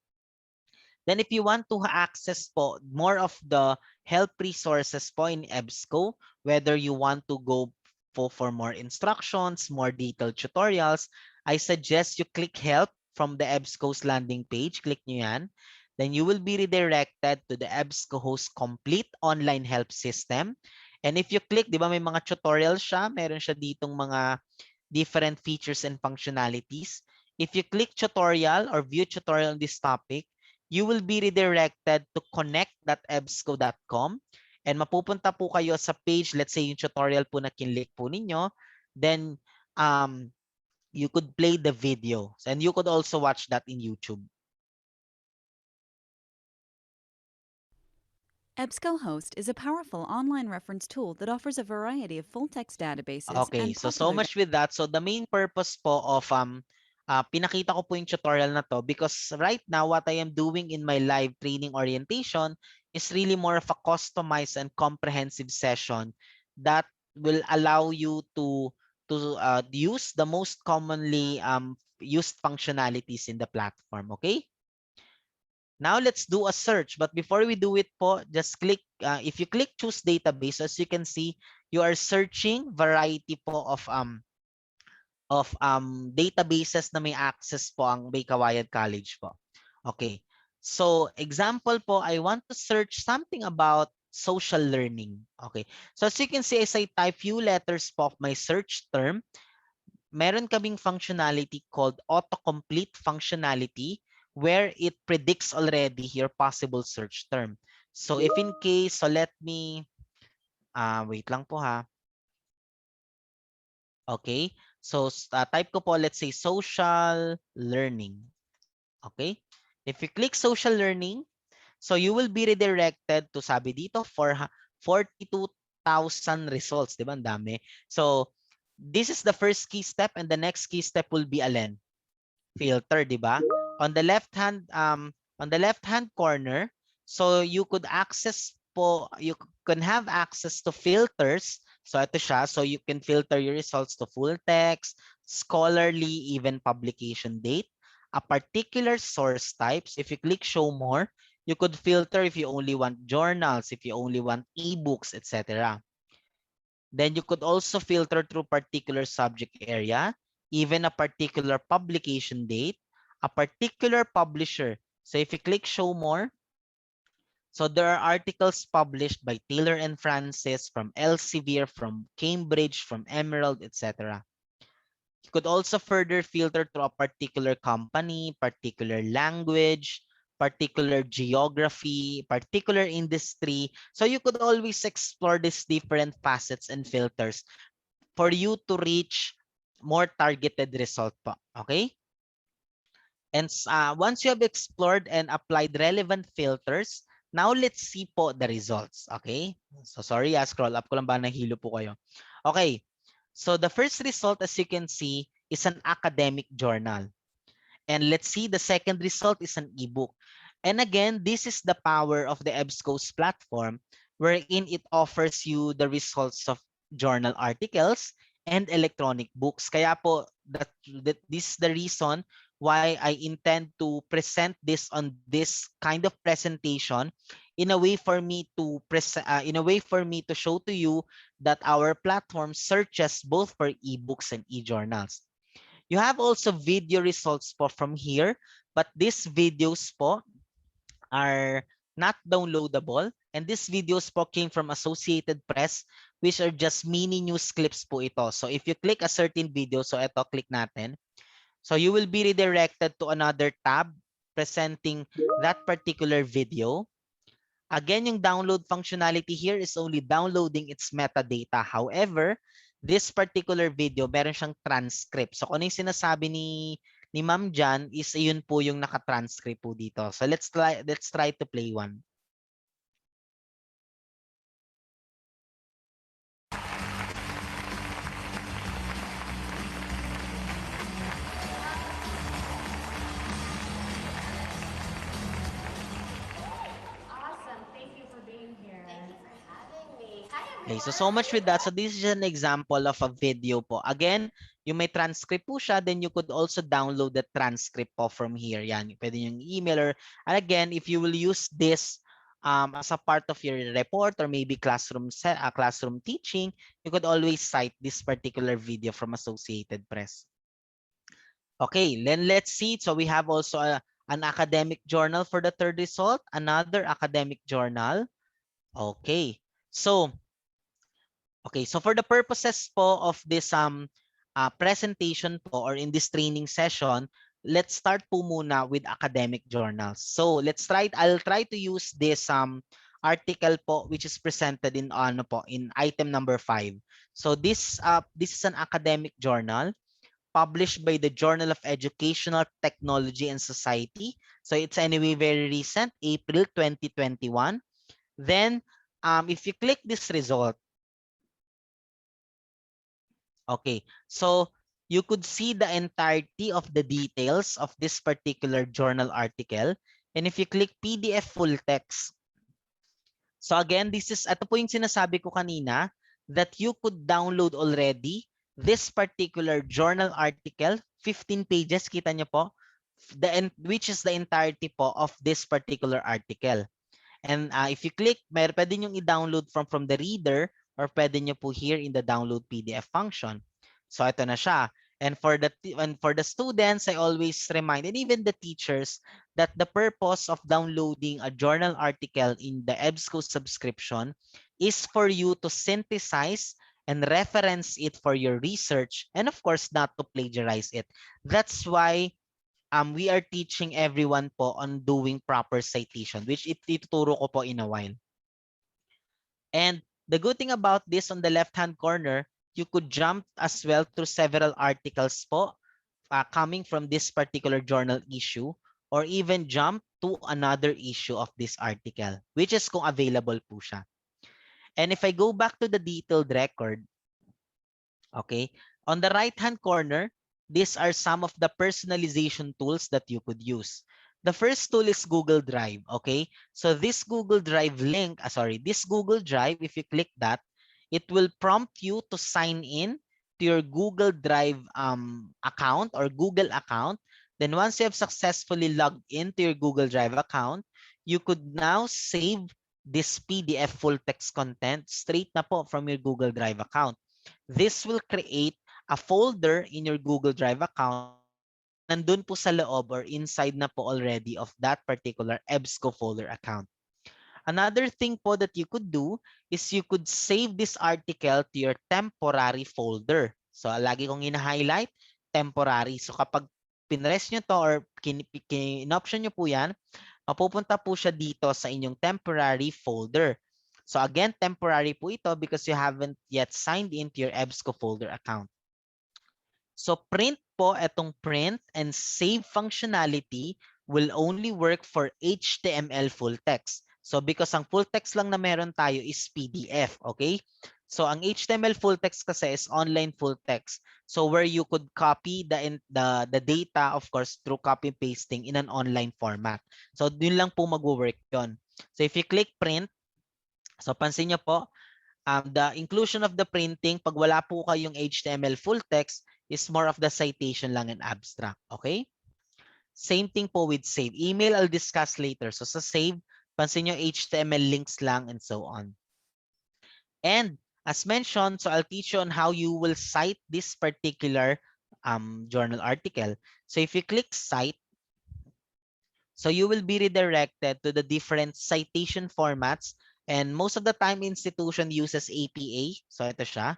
Then if you want to access po more of the help resources po in EBSCO, whether you want to go for more instructions, more detailed tutorials, I suggest you click help from the EBSCO's landing page. Click nyo yan. Then you will be redirected to the EBSCO host complete online help system. And if you click, di ba may mga tutorials siya, meron siya ditong mga different features and functionalities. If you click tutorial or view tutorial on this topic, you will be redirected to connect.ebsco.com and mapupunta po kayo sa page, let's say yung tutorial po na kinlik po ninyo, then you could play the video and you could also watch that in YouTube. EBSCO Host is a powerful online reference tool that offers a variety of full-text databases Okay, and so popular much with that. So the main purpose po of pinakita ko po yung tutorial na to because right now what I am doing in my live training orientation is really more of a customized and comprehensive session that will allow you to use the most commonly used functionalities in the platform. Okay. Now let's do a search. But before we do it po, just click, if you click choose database, as you can see, you are searching variety po of databases na may access po ang Meycauayan College po. Okay. So example po, I want to search something about social learning. Okay. So as you can see, as I type few letters po of my search term, meron kaming functionality called autocomplete functionality where it predicts already your possible search term. So if in case, so let me, wait lang po ha. Okay, so type ko po, let's say social learning. Okay, if you click social learning, so you will be redirected to, sabi dito, for 42,000 results, di ba? Ang dami. So this is the first key step and the next key step will be alin? Filter, di ba? On the left hand corner, so you could access po, you can have access to filters. So ito siya, so you can filter your results to full text, scholarly, even publication date, a particular source types. If you click show more, you could filter if you only want journals, if you only want ebooks, etc. Then you could also filter through particular subject area, even a particular publication date, a particular publisher. So if you click show more, so there are articles published by Taylor and Francis, from Elsevier, from Cambridge, from Emerald, etc. You could also further filter through a particular company, particular language, particular geography, particular industry. So you could always explore these different facets and filters for you to reach more targeted result po. Okay? And once you have explored and applied relevant filters, now let's see po the results. Okay? So sorry, scroll up ko lang ba, nahilo po kayo. Okay. So the first result, as you can see, is an academic journal. And let's see, the second result is an ebook. And again, this is the power of the EBSCO's platform, wherein it offers you the results of journal articles and electronic books. Kaya po, this is the reason why I intend to present this on this kind of presentation in a way for me to show to you that our platform searches both for ebooks and e-journals. You have also video results po from here, but these videos po are not downloadable, and these videos po came from Associated Press, which are just mini news clips po ito. So if you click a certain video, so ito, click natin. So you will be redirected to another tab presenting that particular video. Again, yung download functionality here is only downloading its metadata. However, this particular video, meron siyang transcript. So kung ano yung sinasabi ni Ma'am Jan is yun po yung naka-transcript po dito. So let's try to play one. Okay, so much with that. So this is an example of a video po. Again, yung may transcript po siya, then you could also download the transcript po from here. Yan, pwede yung email or, and again, if you will use this as a part of your report or maybe classroom teaching, you could always cite this particular video from Associated Press. Okay, then let's see. So we have also an academic journal for the third result, another academic journal. Okay, so for the purposes po of this presentation po or in this training session, let's start po muna with academic journals. So I'll try to use this article po which is presented in ano po in item number 5. So this is an academic journal published by the Journal of Educational Technology and Society. So it's anyway very recent, April 2021. Then if you click this result, okay, so you could see the entirety of the details of this particular journal article. And if you click PDF full text, so again, ito po yung sinasabi ko kanina that you could download already this particular journal article, 15 pages, kita nyo po, which is the entirety po of this particular article. And if you click, pwede nyo i-download from the reader or pwede nyo po here in the download PDF function. So ito na siya. And for the students, I always remind, and even the teachers, that the purpose of downloading a journal article in the EBSCO subscription is for you to synthesize and reference it for your research, and of course, not to plagiarize it. That's why we are teaching everyone po on doing proper citation, which ituturo ko po in a while. And the good thing about this, on the left-hand corner, you could jump as well through several articles po coming from this particular journal issue, or even jump to another issue of this article, which is kung available po siya. And if I go back to the detailed record, okay, on the right-hand corner, these are some of the personalization tools that you could use. The first tool is Google Drive, okay? So this Google Drive link, this Google Drive, if you click that, it will prompt you to sign in to your Google Drive account or Google account. Then once you have successfully logged into your Google Drive account, you could now save this PDF full text content straight na po from your Google Drive account. This will create a folder in your Google Drive account na nandun po sa loob or inside na po already of that particular EBSCO folder account. Another thing po that you could do is you could save this article to your temporary folder. So lagi kong ina-highlight, temporary. So kapag pinress nyo to or in-option nyo po yan, mapupunta po siya dito sa inyong temporary folder. So again, temporary po ito because you haven't yet signed into your EBSCO folder account. So print po, itong print and save functionality will only work for HTML full text. So because ang full text lang na meron tayo is PDF, okay? So ang HTML full text kasi is online full text. So where you could copy the data, of course, through copy pasting in an online format. So yun lang po mag-work yun. So if you click print, so pansin nyo po, the inclusion of the printing, pag wala po kayong HTML full text, is more of the citation lang and abstract. Okay? Same thing po with save. Email, I'll discuss later. So sa save, pansin nyo HTML links lang and so on. And as mentioned, so I'll teach you on how you will cite this particular journal article. So if you click cite, so you will be redirected to the different citation formats. And most of the time, institution uses APA. So ito siya.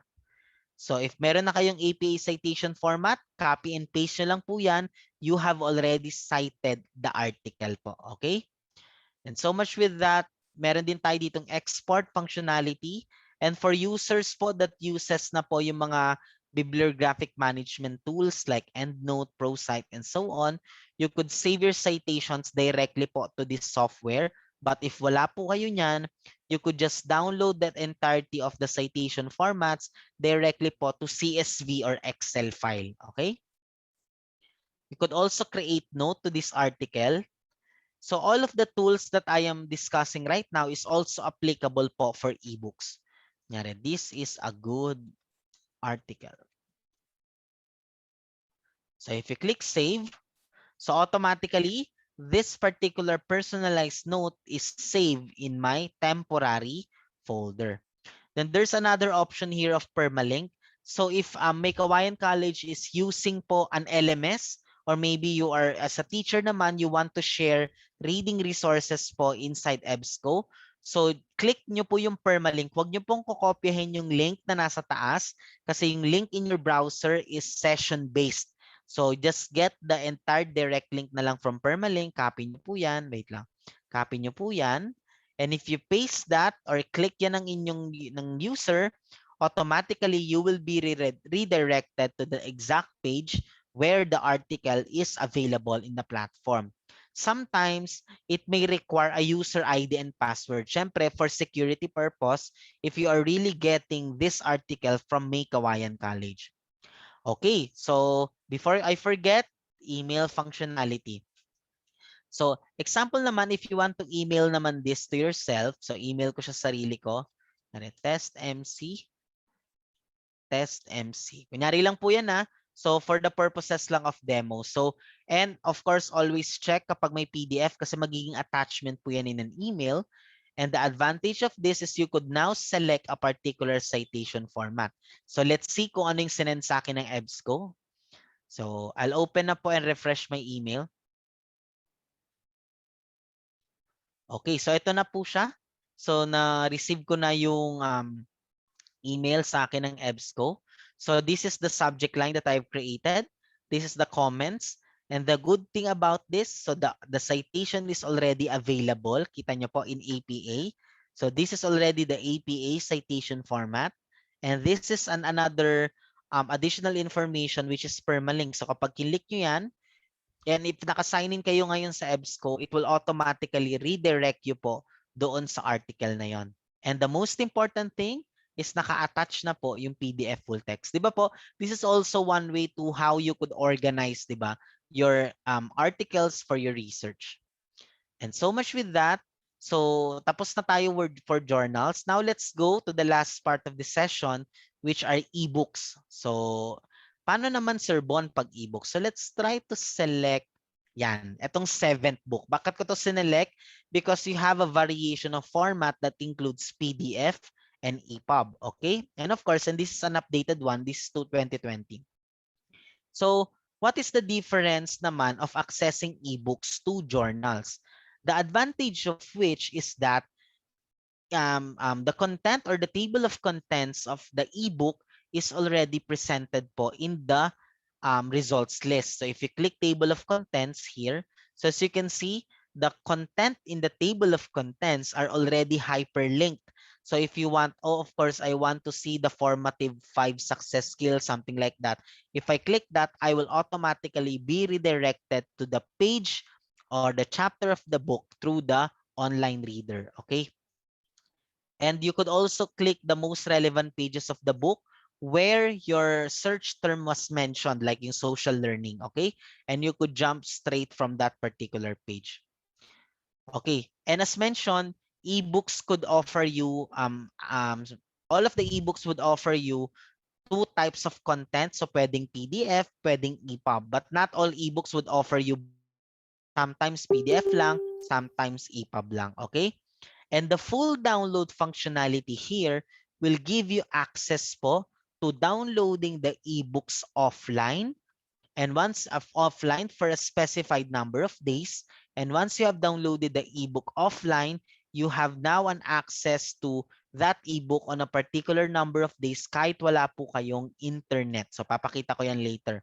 So if meron na kayong APA citation format, copy and paste nyo lang po yan. You have already cited the article po. Okay? And so much with that, meron din tayo ditong export functionality. And for users po that uses na po yung mga bibliographic management tools like EndNote, ProCite, and so on, you could save your citations directly po to this software. But if wala po kayo niyan, you could just download that entirety of the citation formats directly po to CSV or Excel file. Okay? You could also create note to this article. So all of the tools that I am discussing right now is also applicable po for ebooks. This is a good article. So if you click save, so automatically this particular personalized note is saved in my temporary folder. Then there's another option here of permalink. So if Meycauayan College is using po an LMS, or maybe you are as a teacher naman, you want to share reading resources po inside EBSCO. So click nyo po yung permalink. Huwag nyo pong kokopyahin yung link na nasa taas kasi yung link in your browser is session-based. So just get the entire direct link na lang from permalink. Copy nyo po yan. Wait lang. Copy nyo po yan. And if you paste that or click yan ng inyong ng user, automatically you will be redirected to the exact page where the article is available in the platform. Sometimes it may require a user ID and password. Syempre, for security purpose, if you are really getting this article from Meycauayan College. Okay, so before I forget, email functionality. So example naman, if you want to email naman this to yourself, so email ko siya sa sarili ko, test MC. Kunyari lang po yan ha. So for the purposes lang of demo. So, and of course, always check kapag may PDF kasi magiging attachment po yan in an email. And the advantage of this is you could now select a particular citation format. So let's see kung ano yung sinend sa akin ng EBSCO. So I'll open na po and refresh my email. Okay, so ito na po siya. So na-receive ko na yung email sa akin ng EBSCO. So this is the subject line that I've created. This is the comments. And the good thing about this, so the citation is already available. Kita nyo po in APA. So this is already the APA citation format. And this is another additional information which is permalink. So kapag click nyo yan, and if naka-sign in kayo ngayon sa EBSCO, it will automatically redirect you po doon sa article na yon. And the most important thing is naka-attach na po yung PDF full text. 'Di ba po? This is also one way to how you could organize, 'di ba, your articles for your research. And so much with that. So tapos na tayo word for journals. Now let's go to the last part of the session, which are ebooks. So paano naman Sir Bon pag ebook? So let's try to select yan, etong 7th book. Bakit ko to sinelect? Because you have a variation of format that includes PDF and EPUB. Okay? And of course, and this is an updated one. This is to 2020. So what is the difference naman of accessing ebooks to journals? The advantage of which is that the content or the table of contents of the ebook is already presented po in the results list. So if you click table of contents here, so as you can see, the content in the table of contents are already hyperlinked. So if you want, oh, of course, I want to see the formative 5 success skills, something like that. If I click that, I will automatically be redirected to the page or the chapter of the book through the online reader. Okay. And you could also click the most relevant pages of the book where your search term was mentioned, like in social learning, okay? And you could jump straight from that particular page. Okay, and as mentioned, ebooks could offer you, all of the ebooks would offer you 2 types of content. So pwedeng PDF, pwedeng EPUB, but not all ebooks would offer you sometimes PDF lang, sometimes EPUB lang, okay? And the full download functionality here will give you access po to downloading the ebooks offline. And once offline for a specified number of days. And once you have downloaded the ebook offline, you have now an access to that ebook on a particular number of days kahit wala po kayong internet. So papakita ko yan later.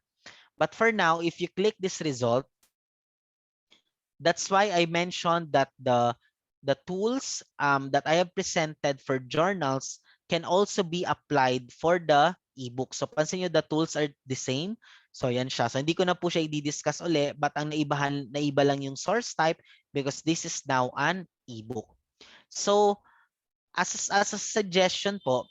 But for now, if you click this result, that's why I mentioned that the tools that I have presented for journals can also be applied for the ebook. So pansin nyo, the tools are the same. So yan siya. So hindi ko na po siya i-discuss uli, but ang naiba lang yung source type because this is now an ebook. So as a suggestion po,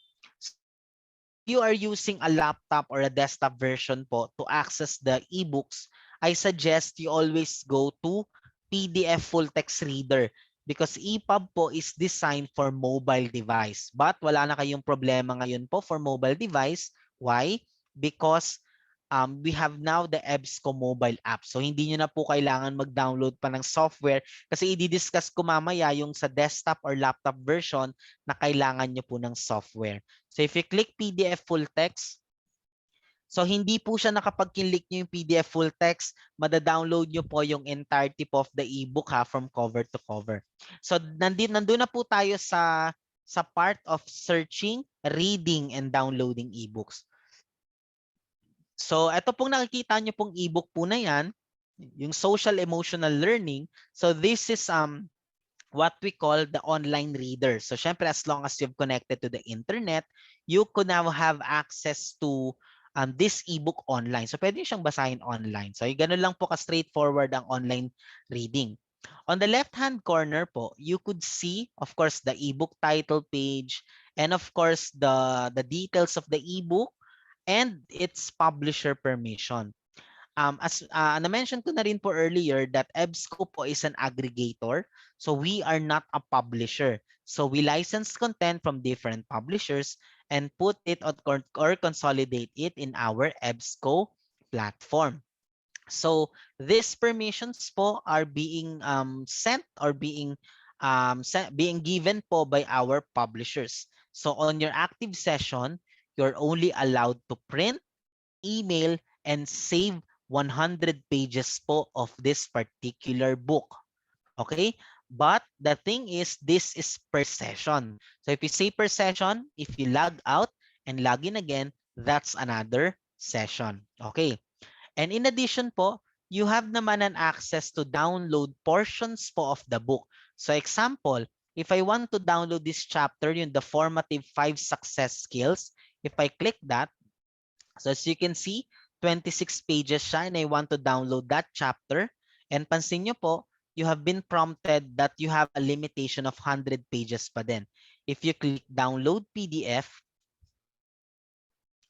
you are using a laptop or a desktop version po to access the ebooks, I suggest you always go to PDF full text reader because EPUB po is designed for mobile device. But wala na kayong problema ngayon po for mobile device. Why? Because we have now the EBSCO mobile app. So hindi nyo na po kailangan mag-download pa ng software kasi i-discuss ko mamaya yung sa desktop or laptop version na kailangan nyo po ng software. So if you click PDF full text, so hindi po siya nakapag-click nyo yung PDF full text, mada-download nyo po yung entirety po of the ebook ha, from cover to cover. So nandun na po tayo sa part of searching, reading, and downloading ebooks. So ito pong nakikita nyo pong ebook po na yan, yung social emotional learning. So this is what we call the online reader. So syempre, as long as you've connected to the internet, you could now have access to this ebook online. So pwede siyang basahin online. So ganun lang po ka-straightforward ang online reading. On the left-hand corner po, you could see, of course, the ebook title page and of course, the details of the ebook and its publisher permission. As na-mention ko na rin po earlier that EBSCO po is an aggregator. So we are not a publisher. So we license content from different publishers and put it or consolidate it in our EBSCO platform. So these permissions po are being sent or being given po by our publishers. So on your active session, you're only allowed to print, email, and save 100 pages po of this particular book. Okay? But the thing is, this is per session. So if you say per session, if you log out and log in again, that's another session. Okay? And in addition po, you have naman an access to download portions po of the book. So example, if I want to download this chapter, yung the formative 5 success skills, if I click that, so as you can see, 26 pages siya and I want to download that chapter. And pansin nyo po, you have been prompted that you have a limitation of 100 pages pa din. If you click download PDF,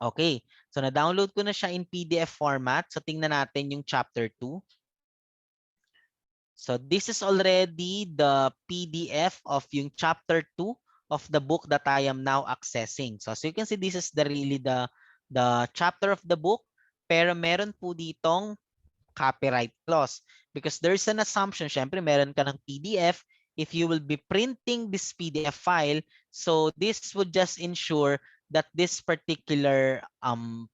okay. So na-download ko na siya in PDF format. So tingnan natin yung chapter 2. So this is already the PDF of yung chapter 2 of the book that I am now accessing. So as you can see, this is really the chapter of the book, pero meron po ditong copyright clause because there's an assumption, syempre meron ka ng PDF, if you will be printing this PDF file, so this would just ensure that this particular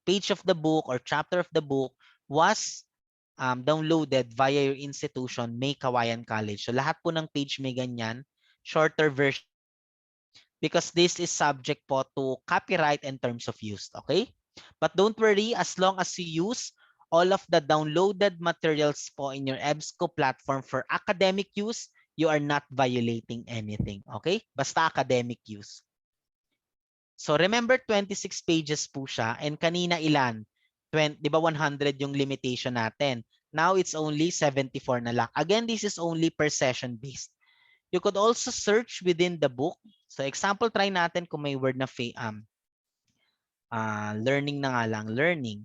page of the book or chapter of the book was downloaded via your institution, Meycauayan College. So lahat po ng page may ganyan, shorter version because this is subject po to copyright and terms of use, okay? But don't worry, as long as you use all of the downloaded materials po in your EBSCO platform for academic use, you are not violating anything, okay? Basta academic use. So remember 26 pages po siya and kanina ilan? 20, di ba 100 yung limitation natin. Now it's only 74 na lang. Again, this is only per session based. You could also search within the book. So example, try natin kung may word na learning na nga lang, learning.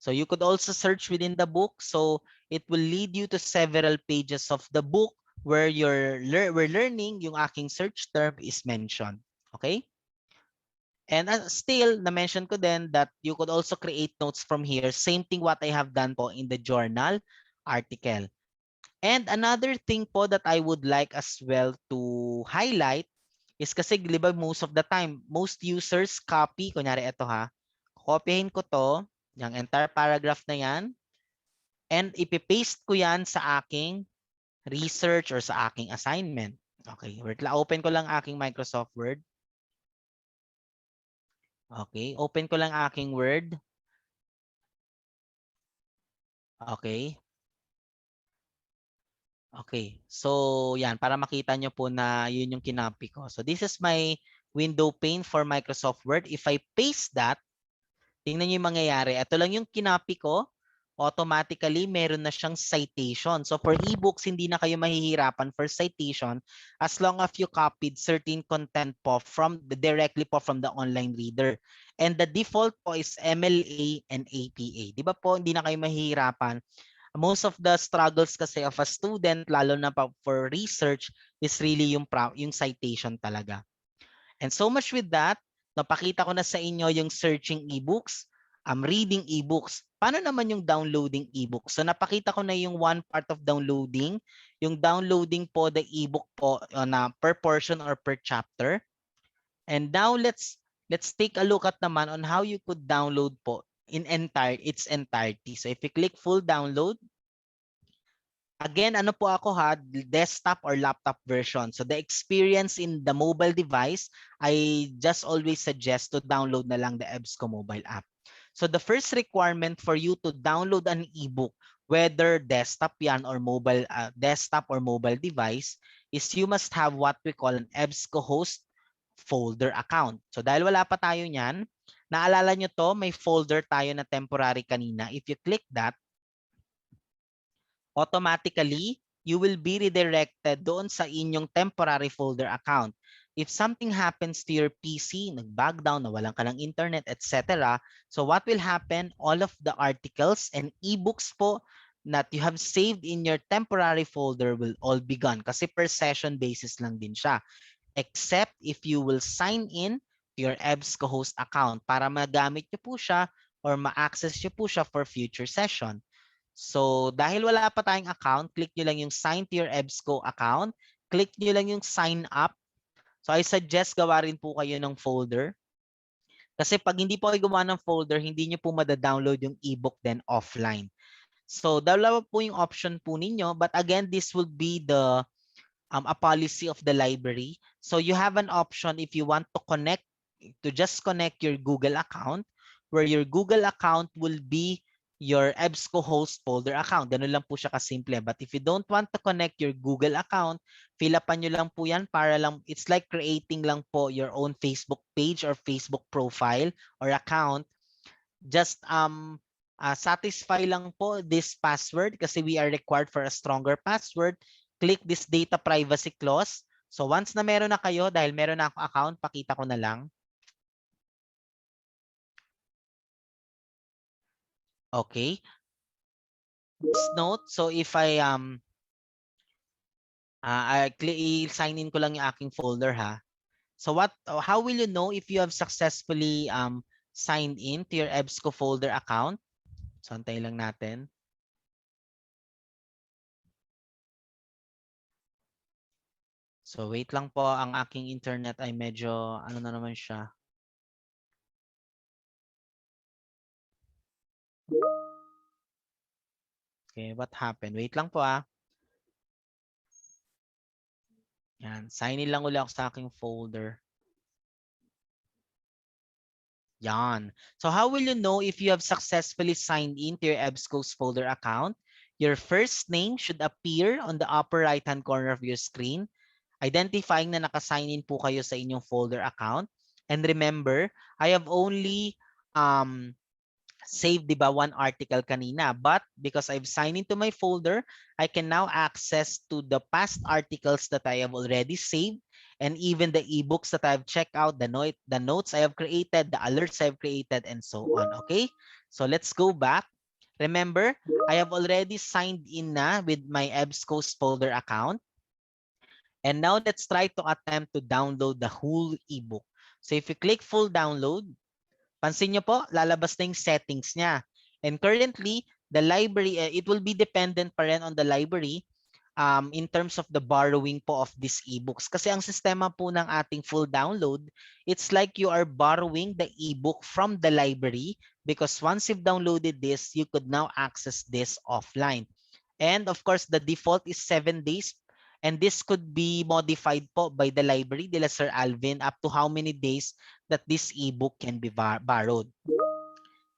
So you could also search within the book. So it will lead you to several pages of the book where we're learning, yung aking search term is mentioned. Okay? And still, na-mention ko din that you could also create notes from here. Same thing what I have done po in the journal article. And another thing po that I would like as well to highlight is kasi di ba most of the time, most users copy, kunyari ito ha, copyhin ko to, yung entire paragraph na yan, and ipipaste ko yan sa aking research or sa aking assignment. Okay, open ko lang aking Microsoft Word. Okay, open ko lang aking Word. Okay. Okay, so yan, para makita nyo po na yun yung kinopy ko. So this is my window pane for Microsoft Word. If I paste that, tingnan nyo yung mangyayari. Ito lang yung kinopy ko. Automatically, meron na siyang citation. So for ebooks, hindi na kayo mahihirapan for citation as long as you copied certain content po directly po from the online reader. And the default po is MLA and APA. Di ba po, hindi na kayo mahihirapan. Most of the struggles kasi of a student, lalo na for research, is really yung citation talaga. And so much with that, napakita ko na sa inyo yung searching ebooks, reading ebooks. Paano naman yung downloading ebooks? So napakita ko na yung one part of downloading, yung downloading po the ebook po na per portion or per chapter. And now let's take a look at naman on how you could download po in its entirety. So if you click full download, again, ano po ako ha, desktop or laptop version. So the experience in the mobile device, I just always suggest to download na lang the EBSCO mobile app. So the first requirement for you to download an ebook, whether desktop yan or mobile desktop or mobile device, is you must have what we call an EBSCO host folder account. So dahil wala pa tayo niyan, naalala nyo to, may folder tayo na temporary kanina. If you click that, automatically, you will be redirected doon sa inyong temporary folder account. If something happens to your PC, nag-bug down, nawalan ka ng internet, etc. So what will happen? All of the articles and ebooks po that you have saved in your temporary folder will all be gone kasi per session basis lang din siya. Except if you will sign in to your EBSCO host account para magamit nyo po siya or ma-access nyo po siya for future session. So, dahil wala pa tayong account, click nyo lang yung sign to your EBSCO account. Click nyo lang yung sign up. So, I suggest gawa rin po kayo ng folder. Kasi pag hindi po kayo gumawa ng folder, hindi nyo po madadownload yung ebook then offline. So, dalawa po yung option po ninyo. But again, this will be the a policy of the library. So, you have an option if you want to connect, to just connect your Google account, where your Google account will be your EBSCO host folder account. Ganun lang po siya kasimple. But if you don't want to connect your Google account, fill upan nyo lang po yan para lang, it's like creating lang po your own Facebook page or Facebook profile or account. Just satisfy lang po this password kasi we are required for a stronger password. Click this data privacy clause. So once na meron na kayo, dahil meron na ako account, pakita ko na lang. Okay. Please note, so if I sign in ko lang yung aking folder ha. So how will you know if you have successfully signed in to your EBSCO folder account? So antayin lang natin. So wait lang po, ang aking internet ay medyo ano na naman siya. Okay, what happened? Wait lang po ah. Yan, sign in lang ulit ako sa aking folder. Yan. So how will you know if you have successfully signed in to your EBSCO's folder account? Your first name should appear on the upper right-hand corner of your screen, identifying na naka-sign in po kayo sa inyong folder account. And remember, I have only saved, di ba, one article kanina. But because I've signed into my folder, I can now access to the past articles that I have already saved and even the ebooks that I've checked out, the notes I have created, the alerts I've created, and so on. Okay? So let's go back. Remember, I have already signed in na with my EBSCO's folder account. And now let's try to attempt to download the whole ebook. So if you click full download, pansin nyo po, lalabas na yung settings niya. And currently, the library, it will be dependent pa rin on the library in terms of the borrowing po of these ebooks. Kasi ang sistema po ng ating full download, it's like you are borrowing the ebook from the library because once you've downloaded this, you could now access this offline. And of course, the default is 7 days. And this could be modified po by the library nila Sir Alvin up to how many days that this ebook can be borrowed.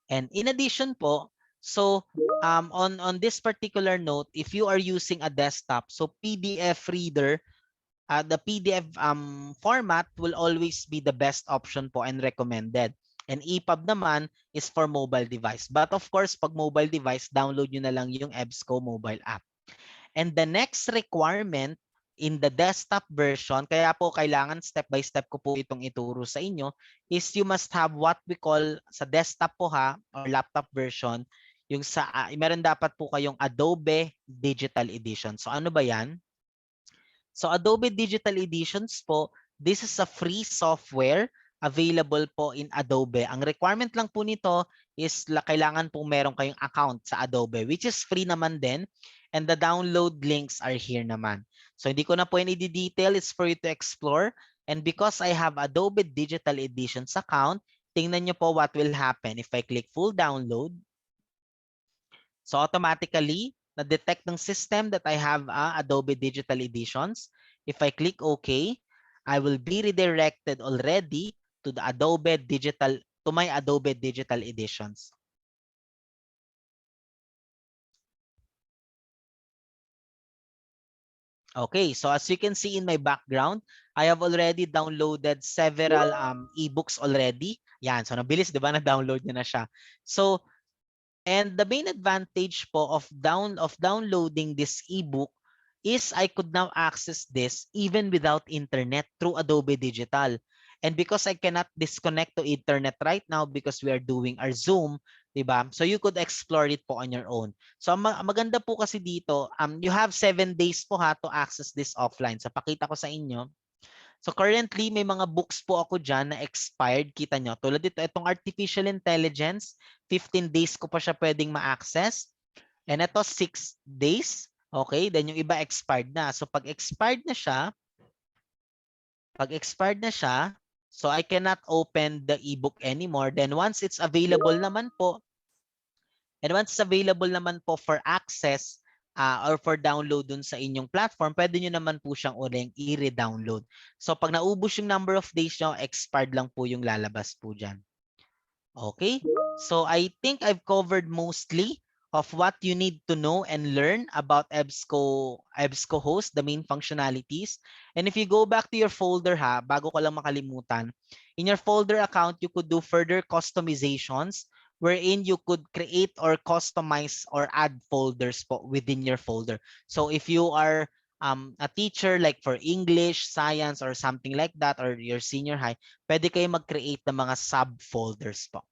And in addition po, so on this particular note, if you are using a desktop, so PDF reader, the PDF format will always be the best option po and recommended. And EPUB naman is for mobile device. But of course, pag mobile device, download nyo na lang yung EBSCO mobile app. And the next requirement in the desktop version, kaya po kailangan step by step ko po itong ituro sa inyo, is you must have what we call sa desktop po ha, or laptop version, yung sa, meron dapat po kayong Adobe Digital Edition. So ano ba yan? So Adobe Digital Editions po, this is a free software available po in Adobe. Ang requirement lang po nito is kailangan po meron kayong account sa Adobe, which is free naman din. And the download links are here naman. So hindi ko na po yan i-detail. It's for you to explore. And because I have Adobe Digital Editions account, tingnan nyo po what will happen if I click full download. So automatically, na-detect ng system that I have Adobe Digital Editions. If I click OK, I will be redirected already to the Adobe Digital to my Adobe Digital Editions. Okay, so as you can see in my background, I have already downloaded several ebooks already. Yan, so nabilis, di ba? Na-download niya na siya. So, and the main advantage po of downloading this ebook is I could now access this even without internet through Adobe Digital. And because I cannot disconnect to internet right now because we are doing our Zoom, 'di ba? So you could explore it po on your own. So maganda po kasi dito, you have 7 days po ha to access this offline. So pakita ko sa inyo. So currently, may mga books po ako dyan na expired. Kita nyo, tulad dito, itong Artificial Intelligence, 15 days ko pa siya pwedeng ma-access. And ito, 6 days. Okay, then yung iba expired na. So pag expired na siya, so I cannot open the ebook anymore. Then once it's available naman po, for access or for download dun sa inyong platform, pwede nyo naman po siyang uling i-redownload. So pag naubos yung number of days nyo, expired lang po yung lalabas po dyan. Okay, so I think I've covered mostly of what you need to know and learn about EBSCO host, the main functionalities. And if you go back to your folder ha, bago ko lang makalimutan, in your folder account, you could do further customizations wherein you could create or customize or add folders po within your folder. So if you are a teacher like for English, science, or something like that, or your senior high, pwede kayo mag-create ng mga subfolders po.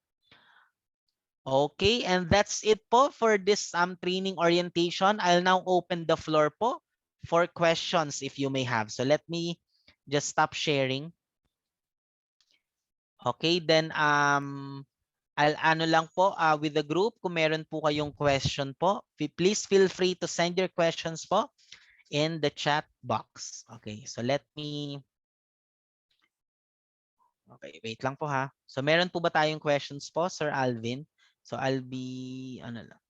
Okay, and that's it po for this training orientation. I'll now open the floor po for questions if you may have. So let me just stop sharing. Okay, then I'll ano lang po with the group kung meron po kayong question po. Please feel free to send your questions po in the chat box. Okay, so let me Okay, wait lang po ha. So meron po ba tayong questions po, Sir Alvin? So I'll be ano lang.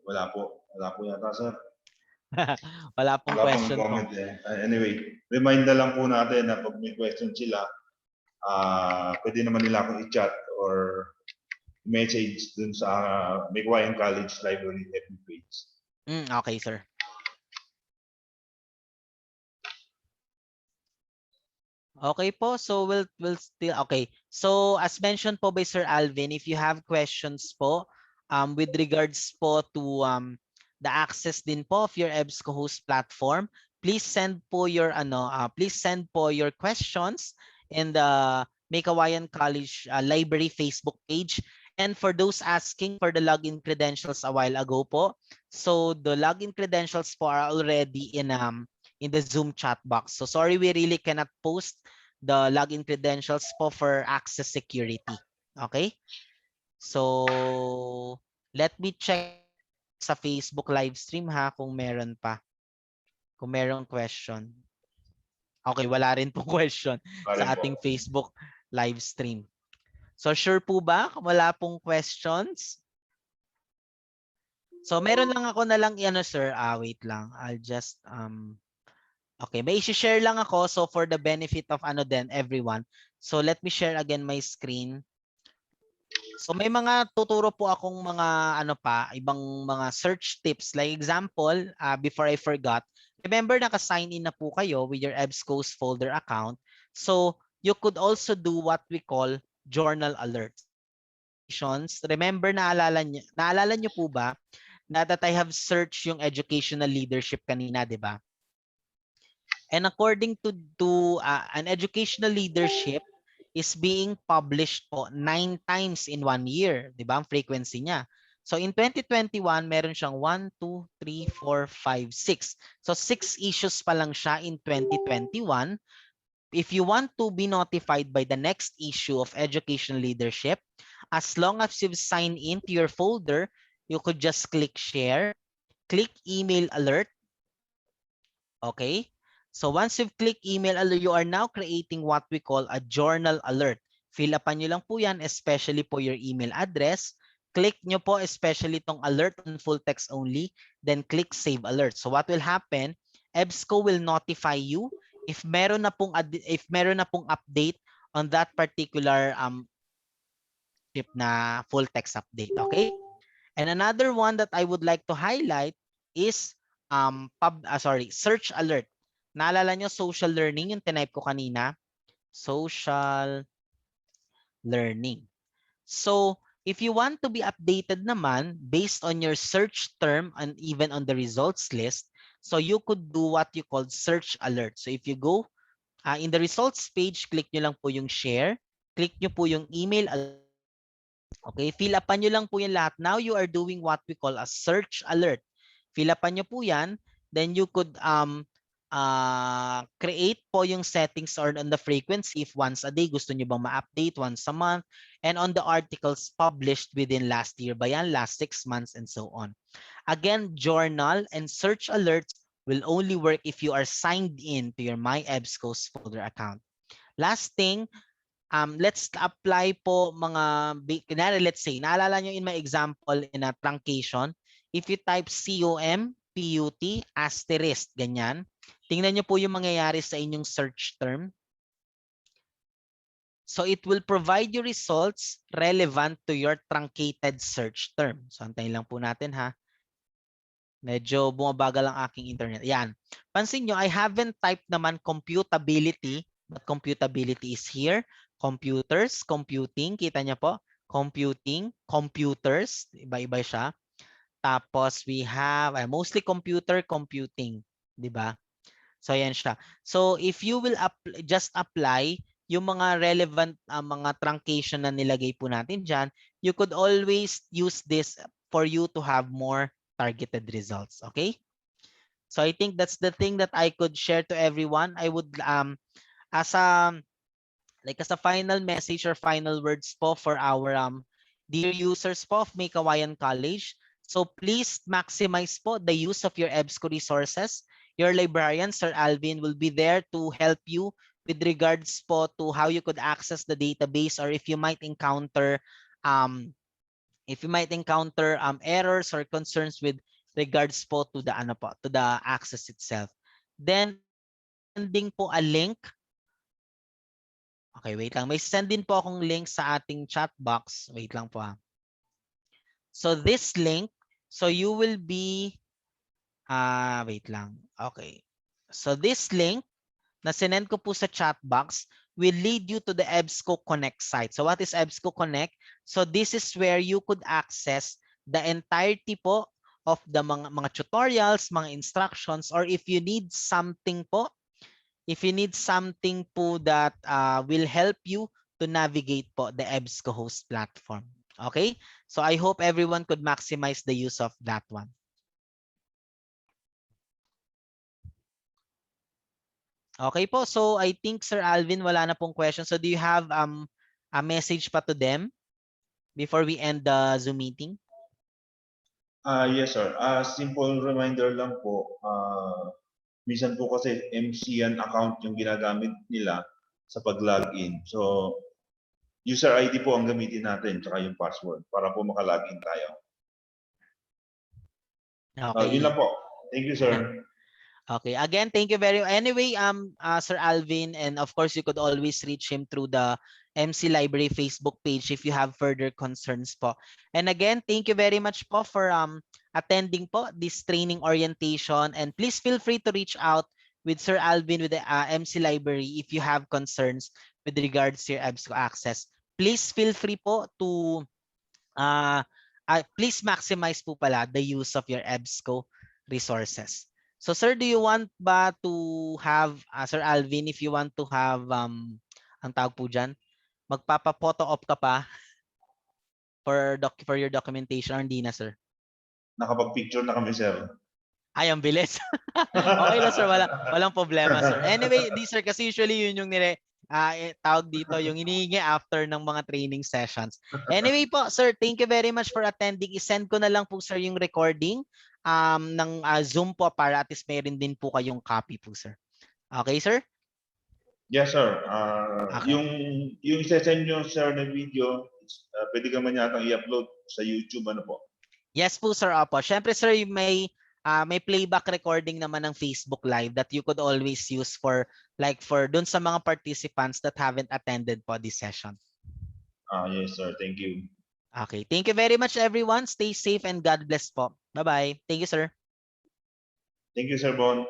Wala po. Wala po yata, sir. Wala pong Wala pong question po. comment eh. Anyway, remind na lang po natin na pag may question sila, pwede naman nila akong i-chat or message dun sa Meycauayan College Library FB page. Okay, sir. Okay po, so we'll still okay. So as mentioned po by Sir Alvin, if you have questions po with regards po to the access din po of your EBSCO host platform, please send po your questions in the Meycauayan College Library Facebook page. And for those asking for the login credentials a while ago po, so the login credentials po are already in the Zoom chat box. So sorry, we really cannot post the login credentials po for access security. Okay? So let me check sa Facebook live stream ha kung meron pa. Kung merong question. Okay, wala rin po question sa ating Facebook live stream. So sure po ba? Wala pong questions? So meron lang ako na lang sir. Wait lang. I'll just okay, may i-share lang ako so for the benefit of everyone. So let me share again my screen. So may mga tuturo po akong mga ibang mga search tips. Like example, before I forgot, remember naka-sign in na po kayo with your EBSCO's folder account. So you could also do what we call journal alerts. Remember, naalala nyo po ba na that I have searched yung educational leadership kanina, di ba? And according to an educational leadership is being published po 9 times in 1 year, 'di ba? Ang frequency niya. So in 2021, meron siyang 1, 2, 3, 4, 5, 6. So 6 issues pa lang siya in 2021. If you want to be notified by the next issue of educational leadership, as long as you've signed into your folder, you could just click share, click email alert. Okay? So once you've clicked email alert, you are now creating what we call a journal alert. Fill upan nyo lang po yan, especially po your email address. click nyo po especially itong alert on full text only, then click save alert. So what will happen, EBSCO will notify you if meron na pong update on that particular chip na full text update. Okay? And another one that I would like to highlight is search alert. Naalala nyo social learning, yung type ko kanina? Social learning. So, if you want to be updated naman based on your search term and even on the results list, so you could do what you call search alert. So, if you go in the results page, click nyo lang po yung share, click nyo po yung email alert. Okay, fill upan nyo lang po yan lahat. Now you are doing what we call a search alert. Fill upan nyo po yan. Then you could create po yung settings or on the frequency if once a day gusto nyo bang ma-update, once a month, and on the articles published within last year ba yan, last 6 months, and so on. Again, journal and search alerts will only work if you are signed in to your My EBSCO's folder account. Last thing, let's apply po let's say, naalala nyo in my example in a truncation, if you type COMPUT asterisk, ganyan, tingnan nyo po yung mangyayari sa inyong search term. So it will provide you results relevant to your truncated search term. So antayin lang po natin ha. Medyo bumabagal ang aking internet. Yan. Pansin nyo, I haven't typed naman computability, but computability is here. Computers, computing, kita niyo po? Computing, computers, iba-iba siya. Tapos we have mostly computer, computing, di ba? So yan siya. So if you will just apply yung mga relevant mga truncation na nilagay po natin dyan, you could always use this for you to have more targeted results. Okay? So I think that's the thing that I could share to everyone. I would as a final message or final words po for our dear users po of Meycauayan College. So please maximize po the use of your EBSCO resources. Your librarian, Sir Alvin, will be there to help you with regards po to how you could access the database, or if you might encounter errors or concerns with regards po to the access itself. Then sending po a link. Okay, wait lang. May send din po akong link sa ating chat box. Wait lang po ha. So this link, so you will be wait lang. Okay. So this link na sinend ko po sa chat box will lead you to the EBSCO Connect site. So what is EBSCO Connect? So this is where you could access the entirety po of the mga tutorials, mga instructions, or if you need something po, that will help you to navigate po the EBSCO host platform. Okay? So I hope everyone could maximize the use of that one. Okay po. So I think Sir Alvin wala na pong question. So do you have a message pa to them before we end the Zoom meeting? Yes, sir. Simple reminder lang po. Minsan po kasi MCN account yung ginagamit nila sa pag-login. So, user ID po ang gamitin natin, tsaka yung password para po maka-login tayo. Okay. Yun lang po. Thank you, sir. Okay. Again, thank you very much. Anyway, Sir Alvin, and of course, you could always reach him through the MC Library Facebook page if you have further concerns po. And again, thank you very much po for attending po this training orientation. And please feel free to reach out with Sir Alvin with the MC Library if you have concerns with regards to your EBSCO access. Please feel free po to please maximize po pala the use of your EBSCO resources. So sir, do you want ba to have, Sir Alvin, if you want to have, ang tawag po dyan, magpapa-photo op ka pa for your documentation, or hindi na, sir? Nakapag-picture na kami, sir. Ay, ang bilis. Okay na, sir. Walang problema, sir. Anyway, sir, kasi usually yun yung tawag dito, yung hinihingi after ng mga training sessions. Anyway po, sir, thank you very much for attending. I-send ko na lang po, sir, yung recording ng Zoom po para at least meron din po kayong copy po, sir. Okay, sir? Yes, sir. Okay. Yung isa-send nyo, sir, na video, pwede ka man yata i-upload sa YouTube, ano po? Yes po, sir. Opo. Syempre, sir, may playback recording naman ng Facebook Live that you could always use for dun sa mga participants that haven't attended po this session. Yes, sir. Thank you. Okay. Thank you very much, everyone. Stay safe and God bless po. Bye-bye. Thank you, sir. Thank you, Sir Bon.